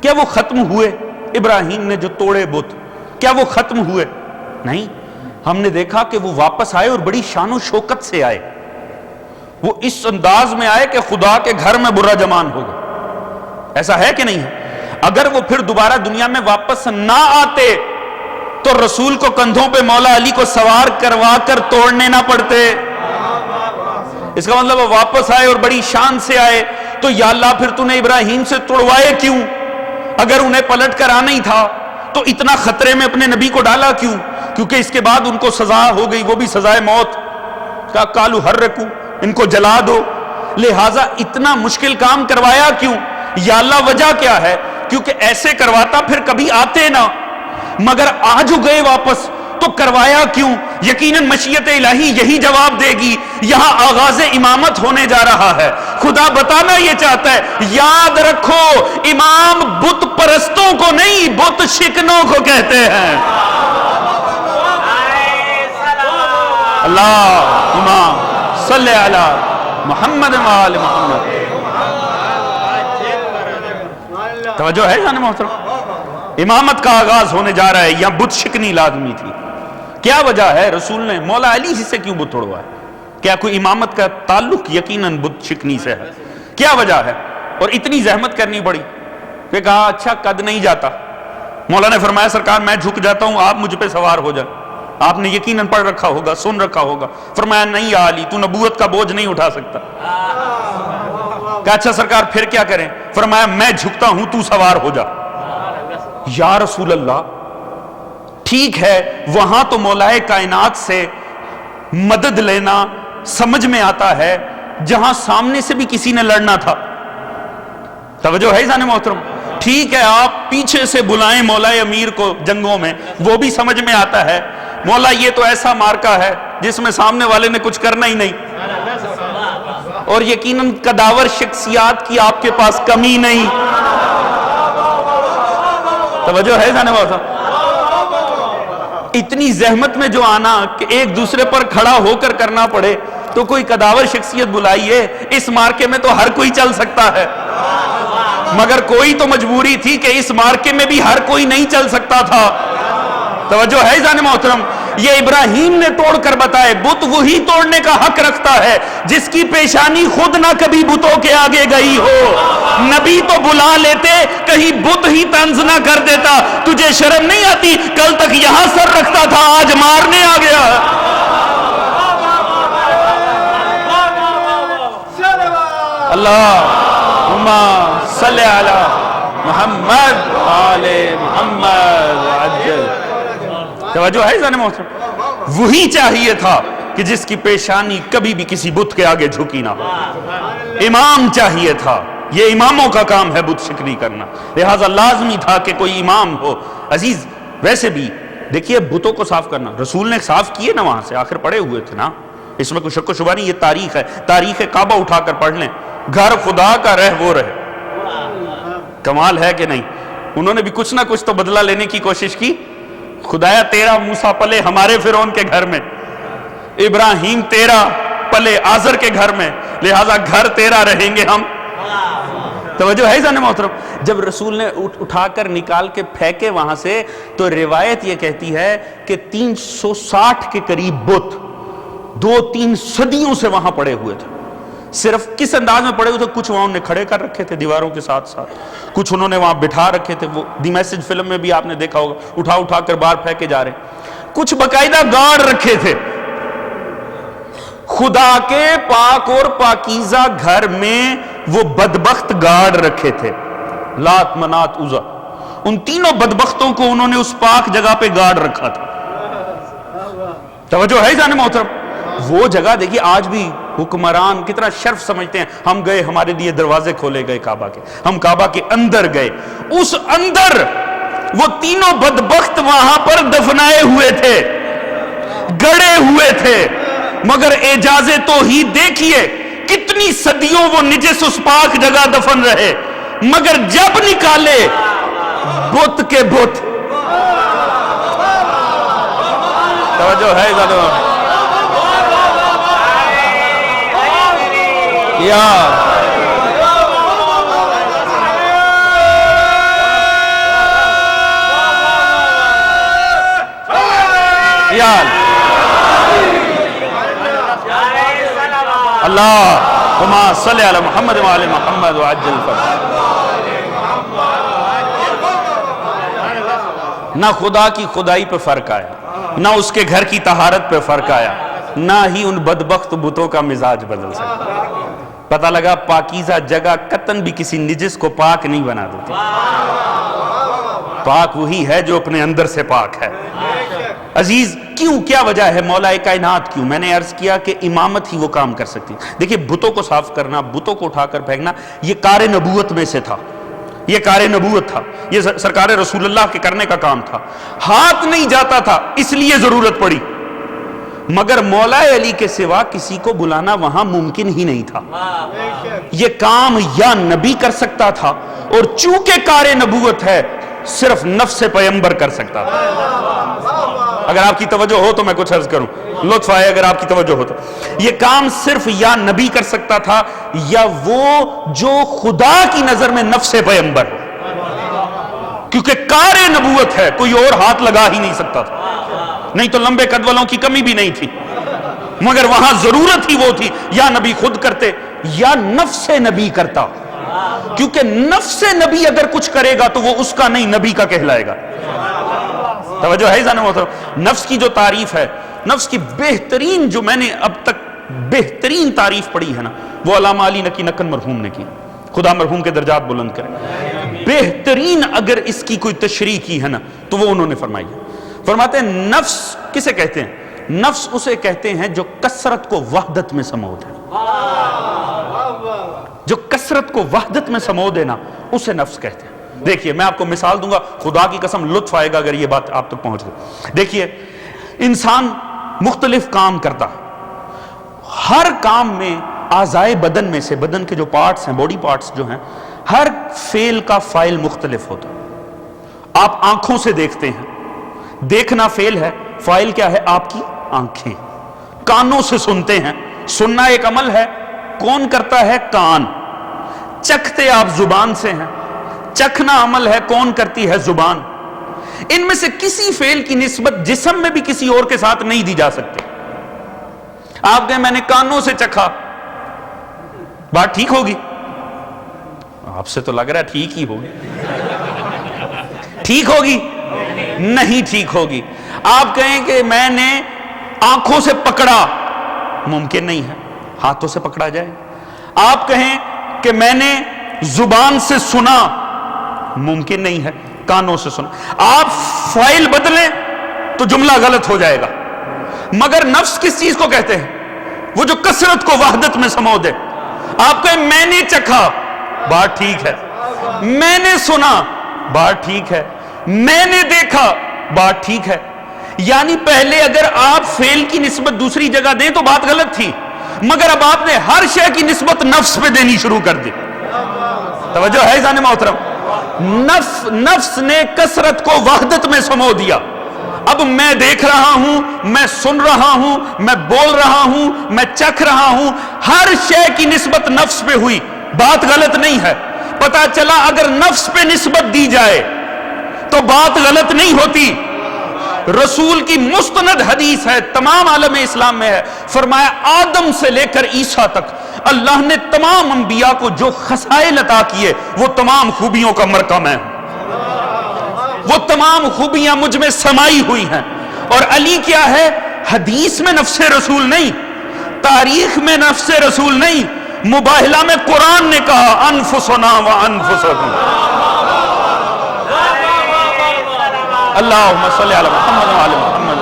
کیا وہ ختم ہوئے؟ ابراہیم نے جو توڑے بت، کیا وہ ختم ہوئے؟ نہیں، ہم نے دیکھا کہ وہ واپس آئے اور بڑی شان و شوکت سے آئے، وہ اس انداز میں آئے کہ خدا کے گھر میں برا جمان ہوگا۔ ایسا ہے کہ نہیں ہے؟ اگر وہ پھر دوبارہ دنیا میں واپس نہ آتے تو رسول کو کندھوں پہ مولا علی کو سوار کروا کر توڑنے نہ پڑتے۔ اس کا مطلب وہ واپس آئے اور بڑی شان سے آئے، تو یا اللہ پھر تو نے ابراہیم سے توڑوائے کیوں؟ اگر انہیں پلٹ کر آنا ہی تھا تو اتنا خطرے میں اپنے نبی کو ڈالا کیوں؟ کیونکہ اس کے بعد ان کو سزا ہو گئی، وہ بھی سزائے موت کا، کالو حرکو، ان کو جلا دو، لہٰذا اتنا مشکل کام کروایا کیوں؟ یا اللہ وجہ کیا ہے؟ کیونکہ ایسے کرواتا پھر کبھی آتے نہ، مگر آج گئے واپس تو کروایا کیوں؟ یقیناً مشیت الہی یہی جواب دے گی۔ یہاں آغاز امامت ہونے جا رہا ہے، خدا بتانا یہ چاہتا ہے، یاد رکھو امام بت پرستوں کو نہیں، بت شکنوں کو کہتے ہیں۔ اللہم صلی علی محمد و آل محمد۔ توجہ ہے جان محترم؟ امامت کا آغاز ہونے جا رہا ہے، یہاں بت شکنی لازمی تھی۔ کیا وجہ ہے؟ رسول نے مولا علی سے کیوں بت توڑوایا؟ کیا کوئی امامت کا تعلق یقیناً بت شکنی سے ہے؟ کیا وجہ ہے؟ اور اتنی زحمت کرنی پڑی کہ کہا اچھا قد نہیں جاتا، مولا نے فرمایا سرکار میں جھک جاتا ہوں، آپ مجھ پہ سوار ہو جائیں۔ آپ نے یقیناً پڑھ رکھا ہوگا، سن رکھا ہوگا۔ فرمایا نہیں یا علی، تو نبوت کا بوجھ نہیں اٹھا سکتا۔ کہا اچھا سرکار پھر کیا کریں؟ فرمایا میں جھکتا ہوں، تو سوار ہو جا۔ یا رسول اللہ، ٹھیک ہے وہاں تو مولائے کائنات سے مدد لینا سمجھ میں آتا ہے جہاں سامنے سے بھی کسی نے لڑنا تھا۔ توجہ ہے جان محترم؟ ٹھیک ہے آپ پیچھے سے بلائیں مولائے امیر کو جنگوں میں، وہ بھی سمجھ میں آتا ہے۔ مولا یہ تو ایسا مارکا ہے جس میں سامنے والے نے کچھ کرنا ہی نہیں، اور یقیناً قداور شخصیات کی آپ کے پاس کمی نہیں۔ توجہ ہے جانے والا؟ اتنی زحمت میں جو آنا کہ ایک دوسرے پر کھڑا ہو کر کرنا پڑے، تو کوئی قداور شخصیت بلائیے، اس مارکے میں تو ہر کوئی چل سکتا ہے، مگر کوئی تو مجبوری تھی کہ اس مارکے میں بھی ہر کوئی نہیں چل سکتا تھا۔ توجہ ہے جان محترم؟ یہ ابراہیم نے توڑ کر بتائے، بت وہی توڑنے کا حق رکھتا ہے جس کی پیشانی خود نہ کبھی بتوں کے آگے گئی ہو۔ نبی تو بلا لیتے، کہیں بت ہی طنز نہ کر دیتا، تجھے شرم نہیں آتی؟ کل تک یہاں سر رکھتا تھا، آج مارنے آ گیا۔ اللہم صلی علی محمد آل محمد عجل۔ توجہ ہے جان محترم؟ وہی چاہیے تھا کہ جس کی پیشانی کبھی بھی کسی بت کے آگے جھکی نہ ہو، امام چاہیے تھا۔ یہ اماموں کا کام ہے بت شکنی کرنا، لہٰذا لازمی تھا کہ کوئی امام ہو۔ عزیز ویسے بھی دیکھیے بتوں کو صاف کرنا رسول نے صاف کیے نا، وہاں سے آخر پڑے ہوئے تھے نا، اس میں کوئی شک و شبہ نہیں، یہ تاریخ ہے، تاریخ کعبہ اٹھا کر پڑھ لیں، گھر خدا کا رہ وہ رہے۔ کمال ہے کہ نہیں؟ انہوں نے بھی کچھ نہ کچھ تو بدلہ لینے کی کوشش کی۔ خدایا تیرا موسیٰ پلے ہمارے فرعون کے گھر میں، ابراہیم تیرا پلے آزر کے گھر میں، لہٰذا گھر تیرا رہیں گے ہم۔ توجہ ہے جان محترم؟ جب رسول نے اٹھا کر نکال کے پھینکے وہاں سے، تو روایت یہ کہتی ہے کہ 360 کے قریب بت 2-3 صدیوں سے وہاں پڑے ہوئے تھے۔ صرف کس انداز میں پڑے ہوئے تھے؟ کچھ وہاں انہوں نے کھڑے کر رکھے تھے دیواروں کے ساتھ ساتھ، کچھ انہوں نے وہاں بٹھا رکھے تھے، وہ دی میسج فلم میں بھی آپ نے دیکھا ہوگا، اٹھا اٹھا کر باہر پھینکے جا رہے ہیں، کچھ باقاعدہ گارڈ رکھے تھے۔ خدا کے پاک اور پاکیزہ گھر میں وہ بدبخت گارڈ رکھے تھے، لات منات عزا، ان تینوں بدبختوں کو انہوں نے اس پاک جگہ پہ گارڈ رکھا تھا۔ توجہ ہے جان محترم؟ وہ جگہ دیکھیے آج بھی حکمران کتنا شرف سمجھتے ہیں، ہم گئے ہمارے لیے دروازے کھولے گئے کعبہ کے، ہم کعبہ کے اندر گئے، اس اندر وہ تینوں بدبخت وہاں پر دفنائے ہوئے تھے، گڑے ہوئے تھے، مگر اعجاز توحید دیکھیے کتنی صدیوں وہ نجس اس پاک جگہ دفن رہے، مگر جب نکالے بت کے بت۔ توجہ ہے ذرا؟ یا اللہم صلی علی محمد وعلی محمد وعجل فرج. نہ خدا کی خدائی پہ فرق آیا، نہ اس کے گھر کی طہارت پہ فرق آیا، نہ ہی ان بدبخت بتوں کا مزاج بدل سکتا. پتہ لگا پاکیزہ جگہ قطن بھی کسی نجس کو پاک نہیں بنا دیتی. پاک وہی ہے جو اپنے اندر سے پاک ہے. عزیز کیوں، کیا وجہ ہے؟ مولا کائنات کیوں؟ میں نے عرض کیا کہ امامت ہی وہ کام کر سکتی. دیکھیں بتوں کو صاف کرنا، بتوں کو اٹھا کر پھینکنا، یہ کار نبوت میں سے تھا، یہ کار نبوت تھا، یہ سرکار رسول اللہ کے کرنے کا کام تھا. ہاتھ نہیں جاتا تھا اس لیے ضرورت پڑی، مگر مولا علی کے سوا کسی کو بلانا وہاں ممکن ہی نہیں تھا. یہ کام یا نبی کر سکتا تھا، اور چونکہ کار نبوت ہے صرف نفس پیغمبر کر سکتا تھا. اگر آپ کی توجہ ہو تو میں کچھ عرض کروں، لطف آئے اگر آپ کی توجہ ہو تو. یہ کام صرف یا نبی کر سکتا تھا یا وہ جو خدا کی نظر میں نفس پیغمبر ہو، کیونکہ کار نبوت ہے، کوئی اور ہاتھ لگا ہی نہیں سکتا تھا. نہیں تو لمبے قد والوں کی کمی بھی نہیں تھی، مگر وہاں ضرورت ہی وہ تھی یا نبی خود کرتے یا نفس نبی کرتا. کیونکہ نفس نبی اگر کچھ کرے گا تو وہ اس کا نہیں، نبی کا کہلائے گا. توجہ ہے جانے محترم؟ نفس کی جو تعریف ہے، نفس کی بہترین، جو میں نے اب تک بہترین تعریف پڑھی ہے نا، وہ علامہ علی نقی نکن مرحوم نے کی. خدا مرحوم کے درجات بلند کرے. بہترین اگر اس کی کوئی تشریح کی ہے نا تو وہ انہوں نے فرمائی ہے. فرماتے ہیں نفس کسے کہتے ہیں؟ نفس اسے کہتے ہیں جو کثرت کو وحدت میں سمو دے. جو کثرت کو وحدت میں سمو دینا اسے نفس کہتے ہیں. دیکھیے میں آپ کو مثال دوں گا، خدا کی قسم لطف آئے گا اگر یہ بات آپ تک پہنچ گئی. دیکھیے انسان مختلف کام کرتا، ہر کام میں اعضائے بدن میں سے، بدن کے جو پارٹس ہیں، باڈی پارٹس جو ہیں، ہر فعل کا فاعل مختلف ہوتا. آپ آنکھوں سے دیکھتے ہیں، دیکھنا فعل ہے، فاعل کیا ہے؟ آپ کی آنکھیں. کانوں سے سنتے ہیں، سننا ایک عمل ہے، کون کرتا ہے؟ کان. چکھتے آپ زبان سے ہیں، چکھنا عمل ہے، کون کرتی ہے؟ زبان. ان میں سے کسی فعل کی نسبت جسم میں بھی کسی اور کے ساتھ نہیں دی جا سکتی. آپ کہیں میں نے کانوں سے چکھا، بات ٹھیک ہوگی؟ آپ سے تو لگ رہا ہے ٹھیک ہی ہوگی. ٹھیک ہوگی؟ نہیں ٹھیک ہوگی. آپ کہیں کہ میں نے آنکھوں سے پکڑا، ممکن نہیں ہے، ہاتھوں سے پکڑا جائے. آپ کہیں کہ میں نے زبان سے سنا، ممکن نہیں ہے، کانوں سے سنا. آپ فاعل بدلیں تو جملہ غلط ہو جائے گا. مگر نفس کس چیز کو کہتے ہیں؟ وہ جو کثرت کو وحدت میں سمو دے. آپ کہیں میں نے چکھا، بات ٹھیک ہے. میں نے سنا، بات ٹھیک ہے. میں نے دیکھا، بات ٹھیک ہے. یعنی پہلے اگر آپ فعل کی نسبت دوسری جگہ دیں تو بات غلط تھی، مگر اب آپ نے ہر شے کی نسبت نفس پہ دینی شروع کر دی. توجہ ہے جانے محترم؟ نفس نے کثرت کو وحدت میں سمو دیا. اب میں دیکھ رہا ہوں، میں سن رہا ہوں، میں بول رہا ہوں، میں چکھ رہا ہوں، ہر شے کی نسبت نفس پہ ہوئی، بات غلط نہیں ہے. پتا چلا اگر نفس پہ نسبت دی جائے تو بات غلط نہیں ہوتی. رسول کی مستند حدیث ہے، تمام عالم اسلام میں ہے. فرمایا آدم سے لے کر عیسیٰ تک اللہ نے تمام انبیاء کو جو خصائل عطا کیے وہ تمام خوبیوں کا مرکب ہے. وہ تمام خوبیاں مجھ میں سمائی ہوئی ہیں. اور علی کیا ہے؟ حدیث میں نفس رسول نہیں، تاریخ میں نفس رسول نہیں، مباہلہ میں قرآن نے کہا انفسنا و انفسکم. اللہم صلی علی محمد و علی محمد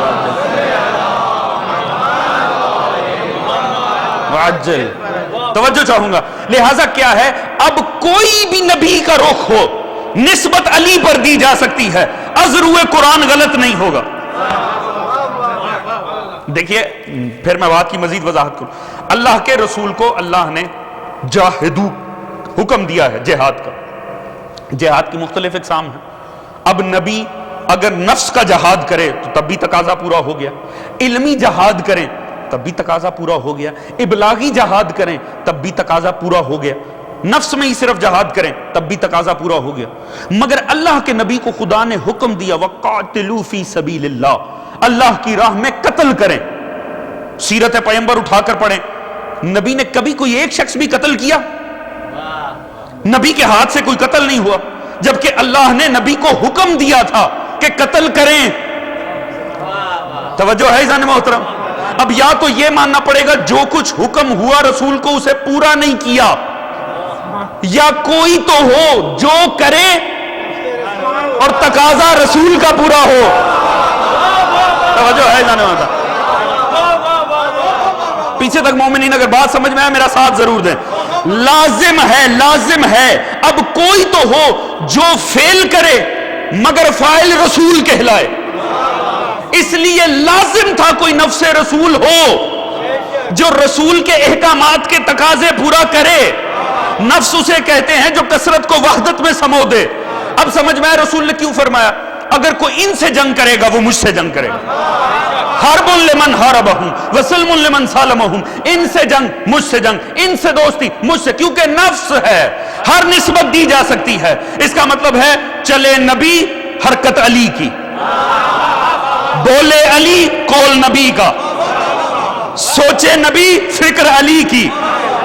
وعجل. توجہ چاہوں گا. لہٰذا کیا ہے؟ اب کوئی بھی نبی کا رخ ہو نسبت علی پر دی جا سکتی ہے، ازروئے قرآن غلط نہیں ہوگا. دیکھیے پھر میں بات کی مزید وضاحت کروں. اللہ کے رسول کو اللہ نے جاہدو حکم دیا ہے جہاد کا. جہاد کی مختلف اقسام ہیں. اب نبی اگر نفس کا جہاد کرے تو تب بھی تقاضا پورا ہو گیا. علمی جہاد کریں تب بھی تقاضا پورا ہو گیا، ابلاغی جہاد کریں تب بھی تقاضا پورا ہو گیا، نفس میں ہی صرف جہاد کریں تب بھی تقاضا پورا ہو گیا۔ مگر اللہ کے نبی کو خدا نے حکم دیا وَقَاتِلُوا فِي سَبِيلِ اللَّهِ، اللہ کی راہ میں قتل کریں۔ سیرت پیغمبر اٹھا کر پڑھیں، نبی نے کبھی کوئی ایک شخص بھی قتل کیا؟ نبی کے ہاتھ سے کوئی قتل نہیں ہوا، جبکہ اللہ نے نبی کو حکم دیا تھا کہ قتل کریں۔ توجہ ہے عزیزان محترم؟ اب یا تو یہ ماننا پڑے گا جو کچھ حکم ہوا رسول کو اسے پورا نہیں کیا، یا کوئی تو ہو جو کرے اور تقاضا رسول کا پورا ہو۔ توجہ ہے عزیزان محترم؟ پیچھے تک مومنین اگر بات سمجھ میں آئے میرا ساتھ ضرور دیں۔ لازم ہے اب کوئی تو ہو جو فعل کرے مگر فاعل رسول کہلائے، اس لیے لازم تھا کوئی نفس رسول ہو جو رسول کے احکامات کے تقاضے پورا کرے۔ نفس اسے کہتے ہیں جو کثرت کو وحدت میں سمو دے۔ اب سمجھ میں آئے رسول نے کیوں فرمایا اگر کوئی ان سے جنگ کرے گا وہ مجھ سے جنگ کرے گا، حرب لمن حاربہم وسلم لمن سالمہم، ان سے جنگ مجھ سے جنگ، ان سے دوستی مجھ سے، کیونکہ نفس ہے، ہر نسبت دی جا سکتی ہے۔ اس کا مطلب ہے چلے نبی حرکت علی کی، بولے علی قول نبی کا، سوچے نبی فکر علی کی،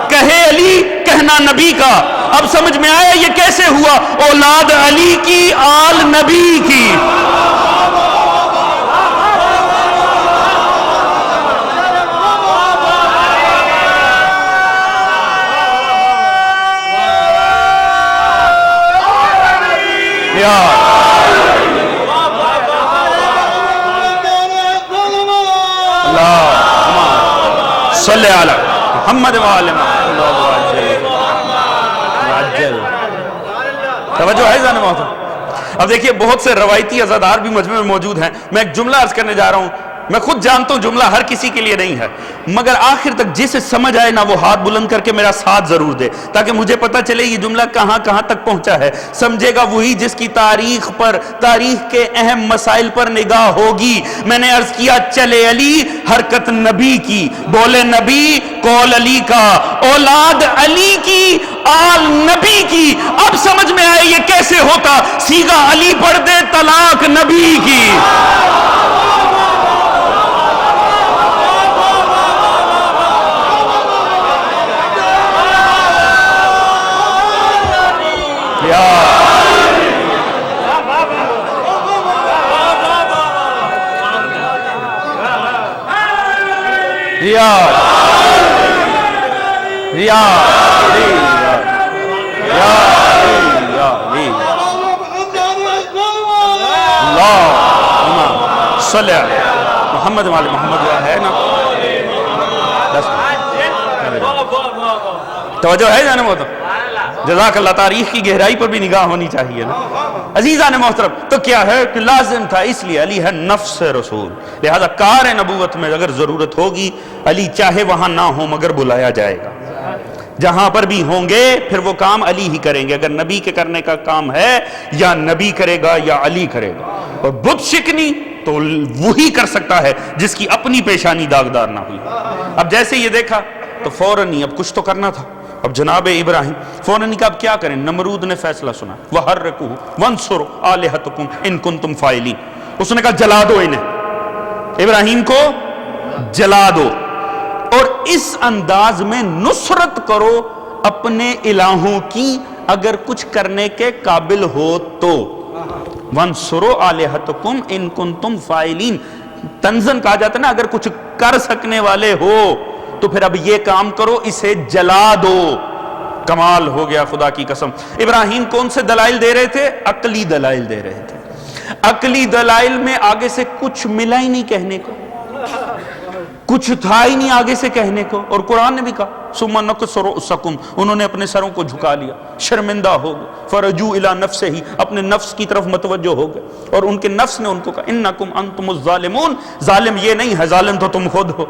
کہے علی کہنا نبی کا۔ اب سمجھ میں آیا یہ کیسے ہوا؟ اولاد علی کی آل نبی کی۔ صلی علی محمد وآل محمد۔ توجہ ہے عزیزان محترم؟ اب دیکھیے بہت سے روایتی عزادار بھی مجمع میں موجود ہیں، میں ایک جملہ عرض کرنے جا رہا ہوں، میں خود جانتا ہوں جملہ ہر کسی کے لیے نہیں ہے، مگر آخر تک جسے سمجھ آئے نا وہ ہاتھ بلند کر کے میرا ساتھ ضرور دے تاکہ مجھے پتہ چلے یہ جملہ کہاں کہاں تک پہنچا ہے۔ سمجھے گا وہی جس کی تاریخ کے اہم مسائل پر نگاہ ہوگی۔ میں نے عرض کیا چلے علی حرکت نبی کی، بولے نبی قول علی کا، اولاد علی کی آل نبی کی۔ اب سمجھ میں آئے یہ کیسے ہوتا؟ سیغہ علی پڑھ دے طلاق نبی کی۔ صلی علی محمد وآل محمد ہے نا؟ توجہ ہے جانے محترم؟ جزاک اللہ، تاریخ کی گہرائی پر بھی نگاہ ہونی چاہیے نا عزیزان محترم۔ تو کیا ہے کہ لازم تھا، اس لیے علی ہے نفس رسول، لہذا کار نبوت میں اگر ضرورت ہوگی علی چاہے وہاں نہ ہو مگر بلایا جائے گا، جہاں پر بھی ہوں گے پھر وہ کام علی ہی کریں گے۔ اگر نبی کے کرنے کا کام ہے یا نبی کرے گا یا علی کرے گا، اور بت شکنی تو وہی کر سکتا ہے جس کی اپنی پیشانی داغدار نہ ہوئی۔ اب جیسے یہ دیکھا تو فوراً ہی اب کچھ تو کرنا تھا۔ اب جناب ابراہیم فوراً ہی اب کیا کریں؟ نمرود نے فیصلہ سنا، وَحَرِّقُوهُ وَانصُرُوا آلِهَتَكُمْ إِن كُنتُمْ فَاعِلِينَ۔ اس نے کہا جلا دو انہیں، ابراہیم کو جلا دو، اور اس انداز میں نصرت کرو اپنے الہوں کی اگر کچھ کرنے کے قابل ہو تو۔ وَانصُرُوا آلِهَتَكُمْ إِن كُنتُمْ فَاعِلِينَ، تنزن کہا جاتا ہے نا، اگر کچھ کر سکنے والے ہو تو پھر اب یہ کام کرو، اسے جلا دو۔ کمال ہو گیا خدا کی قسم۔ ابراہیم کون سے دلائل دے رہے تھے؟ عقلی دلائل دے رہے تھے۔ عقلی دلائل میں آگے سے کچھ ملا ہی نہیں کہنے کو، کچھ تھا ہی نہیں آگے سے کہنے کو، اور قرآن نے بھی کہا ثم نکسر رؤسکم، انہوں نے اپنے سروں کو جھکا لیا، شرمندہ ہو گئے، فرجو الی نفسہ، اپنے نفس کی طرف متوجہ ہو گئے، اور ان کے نفس نے ان کو کہا انکم انتم الظالمون، ظالم یہ نہیں ہے، ظالم تو تم خود ہو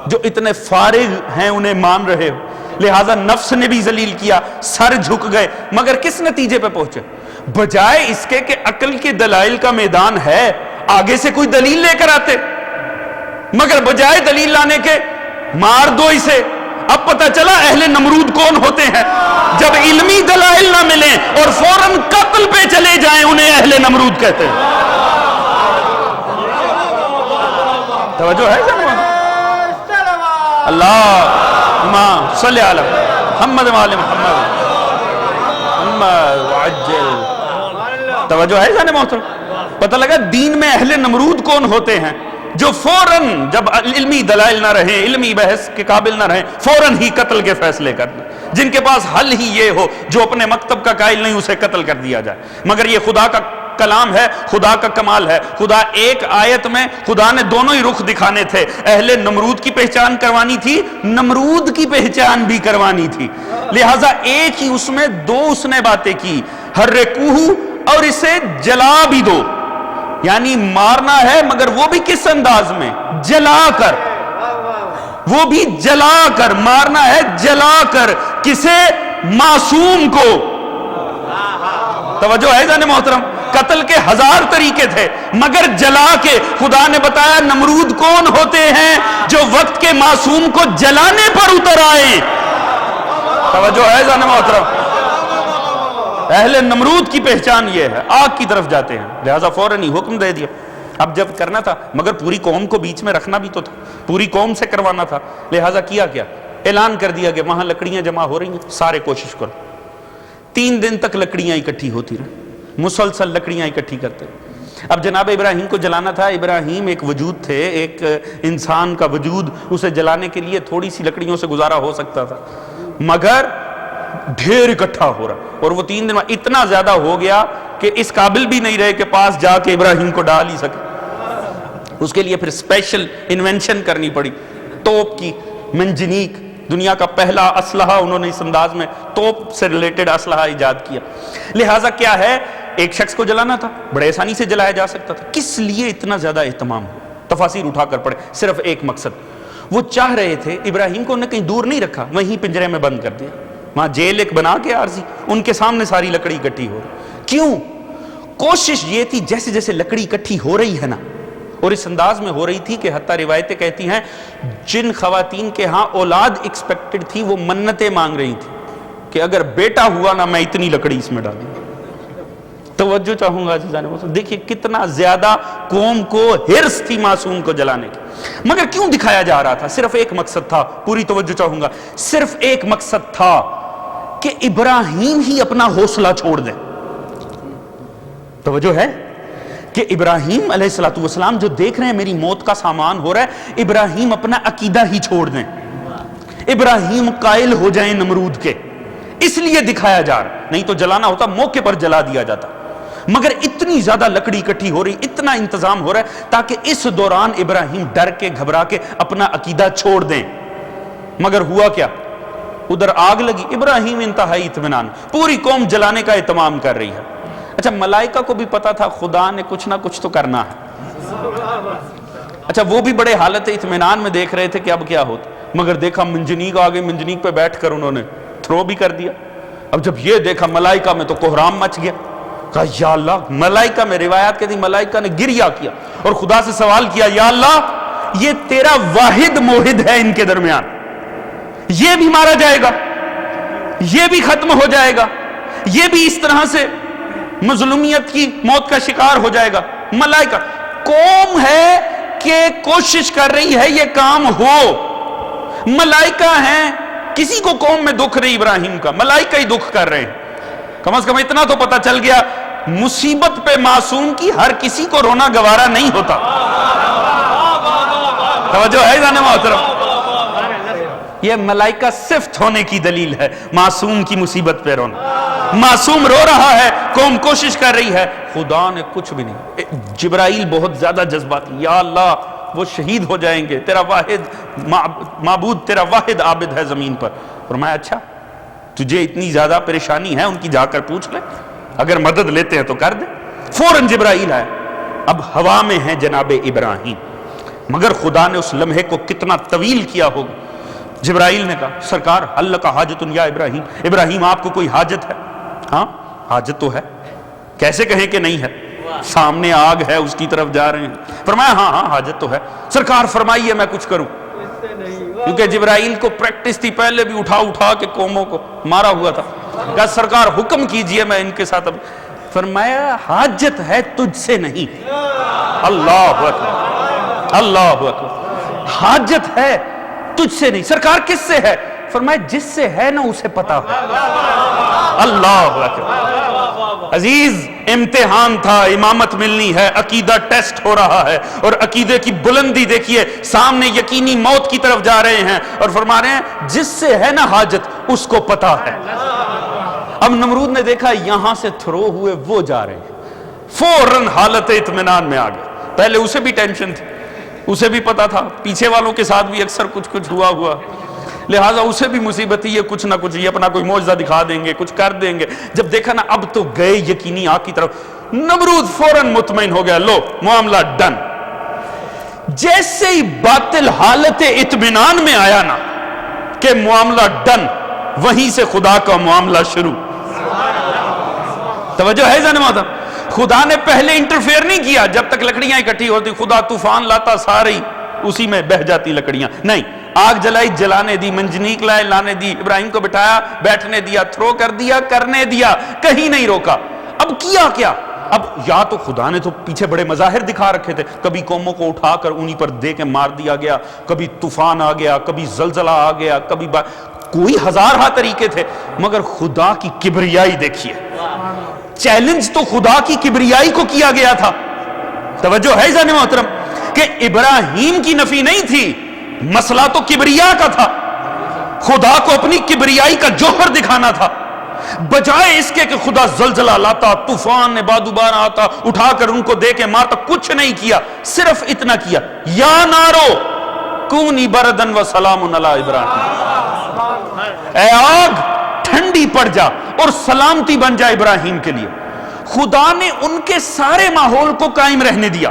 جو اتنے فارغ ہیں انہیں مان رہے ہو۔ لہٰذا نفس نے بھی ذلیل کیا، سر جھک گئے، مگر کس نتیجے پہ پہنچے؟ بجائے اس کے کہ عقل کے دلائل کا میدان ہے، آگے سے کوئی دلیل لے کر آتے، مگر بجائے دلیل لانے کے مار دو اسے. اب پتہ چلا اہل نمرود کون ہوتے ہیں. جب علمی دلائل نہ ملیں اور فوراً قتل پہ چلے جائیں انہیں اہل نمرود کہتے ہیں. توجہ ہے جناب؟ اللہم صلی علی محمد وعلی محمد وعجل. توجہ ہے جناب محترم؟ پتہ لگا دین میں اہل نمرود کون ہوتے ہیں؟ جو فوراً جب علمی دلائل نہ رہیں، علمی بحث کے قابل نہ رہیں، فوراً ہی قتل کے فیصلے کرنا. جن کے پاس حل ہی یہ ہو، جو اپنے مکتب کا قائل نہیں اسے قتل کر دیا جائے. مگر یہ خدا کا کلام ہے، خدا کا کمال ہے. خدا ایک آیت میں خدا نے دونوں ہی رخ دکھانے تھے. اہل نمرود کی پہچان کروانی تھی، نمرود کی پہچان بھی کروانی تھی. لہٰذا ایک ہی اس میں دو اس نے باتیں کی. حرکوہ، اور اسے جلا بھی دو. یعنی مارنا ہے مگر وہ بھی کس انداز میں؟ جلا کر. وہ بھی جلا کر مارنا ہے، جلا کر. کسے؟ معصوم کو. توجہ ہے جانے محترم؟ قتل کے 1000 طریقے تھے مگر جلا کے. خدا نے بتایا نمرود کون ہوتے ہیں؟ جو وقت کے معصوم کو جلانے پر اتر آئے. توجہ ہے جانے محترم؟ اہل نمرود کی پہچان یہ ہے، آگ کی طرف جاتے ہیں. لہذا فوراً ہی حکم دے دیا. اب جب کرنا تھا مگر پوری قوم کو بیچ میں رکھنا بھی تو تھا، پوری قوم سے کروانا تھا. لہذا کیا اعلان کر دیا کہ وہاں لکڑیاں جمع ہو رہی ہیں، سارے کوشش کرو. 3 دن تک لکڑیاں اکٹھی ہوتی رہیں، مسلسل لکڑیاں اکٹھی کرتے. اب جناب ابراہیم کو جلانا تھا. ابراہیم ایک وجود تھے، ایک انسان کا وجود. اسے جلانے کے لیے تھوڑی سی لکڑیوں سے گزارا ہو سکتا تھا مگر ڈھیر اکٹھا ہو رہا. اور وہ 3 دن اتنا زیادہ ہو گیا کہ اس قابل بھی نہیں رہے کہ پاس جا کے ابراہیم کو ڈال ہی سکے. اس کے لیے پھر اسپیشل انوینشن کرنی پڑی، توپ کی. منجنیق دنیا کا پہلا اسلحہ انہوں نے اس انداز میں توپ سے ریلیٹڈ اسلحہ ایجاد کیا. لہٰذا کیا ہے، ایک شخص کو جلانا تھا، بڑے آسانی سے جلایا جا سکتا تھا. کس لیے اتنا زیادہ اہتمام؟ تفاسیر اٹھا کر پڑھے. صرف ایک مقصد. وہ چاہ رہے تھے ابراہیم کو انہیں کہیں دور نہیں رکھا، وہیں پنجرے میں بند کر دیا. وہاں جیل ایک بنا کے عارضی ان کے سامنے ساری لکڑی اکٹھی ہو رہی. کیوں؟ کوشش یہ تھی جیسے جیسے لکڑی اکٹھی ہو رہی ہے نا، اور اس انداز میں ہو رہی تھی کہ حتیٰ روایتیں کہتی ہیں جن خواتین کے ہاں اولاد ایکسپیکٹڈ تھی وہ منتیں مانگ رہی تھی کہ اگر بیٹا ہوا نا میں اتنی لکڑی اس میں ڈالوں. توجہ چاہوں گا عزیزان. دیکھیے کتنا زیادہ قوم کو ہرس تھی معصوم کو جلانے کی. مگر کیوں دکھایا جا رہا تھا؟ صرف ایک مقصد تھا. پوری توجہ چاہوں گا. صرف ایک مقصد تھا کہ ابراہیم ہی اپنا حوصلہ چھوڑ دیں. توجہ ہے کہ ابراہیم علیہ السلام جو دیکھ رہے ہیں میری موت کا سامان ہو رہا ہے، ابراہیم اپنا عقیدہ ہی چھوڑ دیں، ابراہیم قائل ہو جائیں نمرود کے. اس لیے دکھایا جا رہا. نہیں تو جلانا ہوتا موقع پر جلا دیا جاتا. مگر اتنی زیادہ لکڑی اکٹھی ہو رہی، اتنا انتظام ہو رہا ہے تاکہ اس دوران ابراہیم ڈر کے گھبرا کے اپنا عقیدہ چھوڑ دیں. مگر ہوا کیا؟ ادھر آگ لگی، ابراہیم انتہائی اطمینان، پوری قوم جلانے کا اہتمام کر رہی ہے. اچھا ملائکہ کو بھی پتا تھا خدا نے کچھ نہ کچھ تو کرنا ہے. اچھا وہ بھی بڑے حالت اطمینان میں دیکھ رہے تھے کہ اب کیا ہوتا. مگر دیکھا منجنیق آگے، منجنیق پہ بیٹھ کر انہوں نے تھرو بھی کر دیا. اب جب یہ دیکھا ملائکہ میں تو کوہرام مچ گیا. کہا یا اللہ، ملائکہ میں روایات کہتی ملائکہ نے گریہ کیا اور خدا سے سوال کیا یا اللہ یہ تیرا واحد موحد ہے ان کے درمیان، یہ بھی مارا جائے گا، یہ بھی ختم ہو جائے گا، یہ بھی اس طرح سے مظلومیت کی موت کا شکار ہو جائے گا. ملائکہ قوم ہے کہ کوشش کر رہی ہے یہ کام ہو. ملائکہ ہیں، کسی کو قوم میں دکھ نہیں ابراہیم کا، ملائکہ ہی دکھ کر رہے ہیں. کم از کم اتنا تو پتہ چل گیا مصیبت پہ معصوم کی ہر کسی کو رونا گوارا نہیں ہوتا. توجہ ہے جانے محترم؟ یہ ملائکہ صفت ہونے کی دلیل ہے، معصوم کی مصیبت پہ رونا. معصوم رو رہا ہے، قوم کوشش کر رہی ہے، خدا نے کچھ بھی نہیں. جبرائیل بہت زیادہ جذباتی، یا اللہ وہ شہید ہو جائیں گے، تیرا واحد معبود، تیرا واحد عابد ہے زمین پر. فرمایا اچھا تجھے اتنی زیادہ پریشانی ہے ان کی جا کر پوچھ لے، اگر مدد لیتے ہیں تو کر دے. فوراً جبرائیل آئے. اب ہوا میں ہیں جناب ابراہیم، مگر خدا نے اس لمحے کو کتنا طویل کیا ہوگا. جبرائیل نے کہا سرکار اللہ کا حاجت یا ابراہیم، ابراہیم آپ کو کوئی حاجت ہے؟ ہاں حاجت تو ہے. کیسے کہیں کہ نہیں ہے؟ سامنے آگ ہے اس کی طرف جا رہے ہیں. فرمایا ہاں ہاں حاجت تو ہے. سرکار فرمائیے میں کچھ کروں. کیونکہ جبرائیل کو پریکٹس تھی، پہلے بھی اٹھا اٹھا کے قوموں کو مارا ہوا تھا. کہا سرکار حکم کیجئے میں ان کے ساتھ. اب فرمایا حاجت ہے تجھ سے نہیں. اللہ اکبر اللہ اکبر. حاجت ہے تجھ سے نہیں. سرکار کس سے ہے؟ فرمایا جس سے ہے نا اسے پتا ہے. اللہ اکبر. عزیز امتحان تھا، امامت ملنی ہے، عقیدہ ٹیسٹ ہو رہا ہے، اور عقیدے کی بلندی دیکھیے. سامنے یقینی موت کی طرف جا رہے ہیں اور فرما رہے ہیں جس سے ہے نا حاجت اس کو پتا ہے. اب نمرود نے دیکھا یہاں سے تھرو ہوئے وہ جا رہے ہیں، فوراً حالت اطمینان میں آ گئے. پہلے اسے بھی ٹینشن تھی، اسے بھی پتا تھا پیچھے والوں کے ساتھ بھی اکثر کچھ ہوا، لہٰذا اسے بھی مصیبت ہی ہے، کچھ نہ کچھ یہ اپنا کوئی معجزہ دکھا دیں گے، کچھ کر دیں گے. جب دیکھا نا اب تو گئے یقینی آگ کی طرف، نمرود فوراً مطمئن ہو گیا، لو معاملہ ڈن. جیسے ہی باطل حالت اطمینان میں آیا نا کہ معاملہ ڈن، وہیں سے خدا کا معاملہ شروع. توجہ ہے ذہن میں؟ خدا نے پہلے انٹرفیئر نہیں کیا. جب تک لکڑیاں اکٹھی ہوتی خدا طوفان لاتا، ساری اسی میں بہہ جاتی لکڑیاں. نہیں، آگ جلائی، جلانے دی، منجنیق لائے، لانے دی، ابراہیم کو بٹھایا، بیٹھنے دیا، تھرو کر دیا، کرنے دیا، کہیں نہیں روکا. اب کیا کیا؟ اب یا تو خدا نے تو پیچھے بڑے مظاہر دکھا رکھے تھے، کبھی قوموں کو اٹھا کر انہی پر دے کے مار دیا گیا، کبھی طوفان آ گیا، کبھی زلزلہ آ گیا، کبھی کوئی ہزارہ طریقے تھے، مگر خدا کی کبریائی دیکھیے. چیلنج تو خدا کی کبریائی کو کیا گیا تھا. توجہ ہے ذہن محترم کہ ابراہیم کی نفی نہیں تھی، مسئلہ تو کبریا کا تھا. خدا کو اپنی کبریائی کا جوہر دکھانا تھا. بجائے اس کے کہ خدا زلزلہ لاتا، طوفان بادوبان آتا، اٹھا کر ان کو دے کے مارتا، کچھ نہیں کیا. صرف اتنا کیا، یا نارو کونی بردن و سلام علی ابراہیم، اے آگ ٹھنڈی پڑ جا اور سلامتی بن جا ابراہیم کے لیے. خدا نے ان کے سارے ماحول کو قائم رہنے دیا،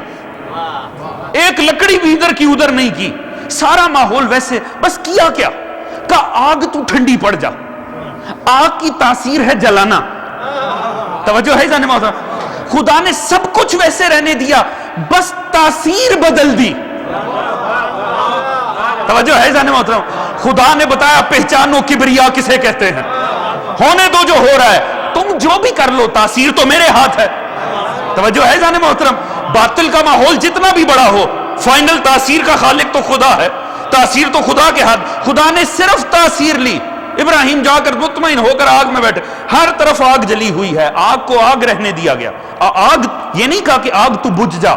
ایک لکڑی بھی ادھر کی ادھر نہیں کی، سارا ماحول ویسے. بس کیا کیا؟ کہا آگ تو ٹھنڈی پڑ جا. آگ کی تاثیر ہے جلانا. توجہ ہے ذہن میں؟ خدا نے سب کچھ ویسے رہنے دیا، بس تاثیر بدل دی. توجہ ہے ذہن محترم؟ خدا نے بتایا پہچانو کبریا کسے کہتے ہیں، ہونے دو جو ہو رہا ہے، تم جو بھی کر لو، تاثیر تو میرے ہاتھ ہے. توجہ ہے ذہن محترم؟ باطل کا ماحول جتنا بھی بڑا ہو، فائنل تاثیر کا خالق تو خدا ہے، تاثیر تو خدا کے ہاتھ. خدا نے صرف تاثیر لی. ابراہیم جا کر مطمئن ہو کر آگ میں بیٹھے، ہر طرف آگ جلی ہوئی ہے، آگ کو آگ رہنے دیا گیا. آگ یہ نہیں کہا کہ آگ تو بجھ جا،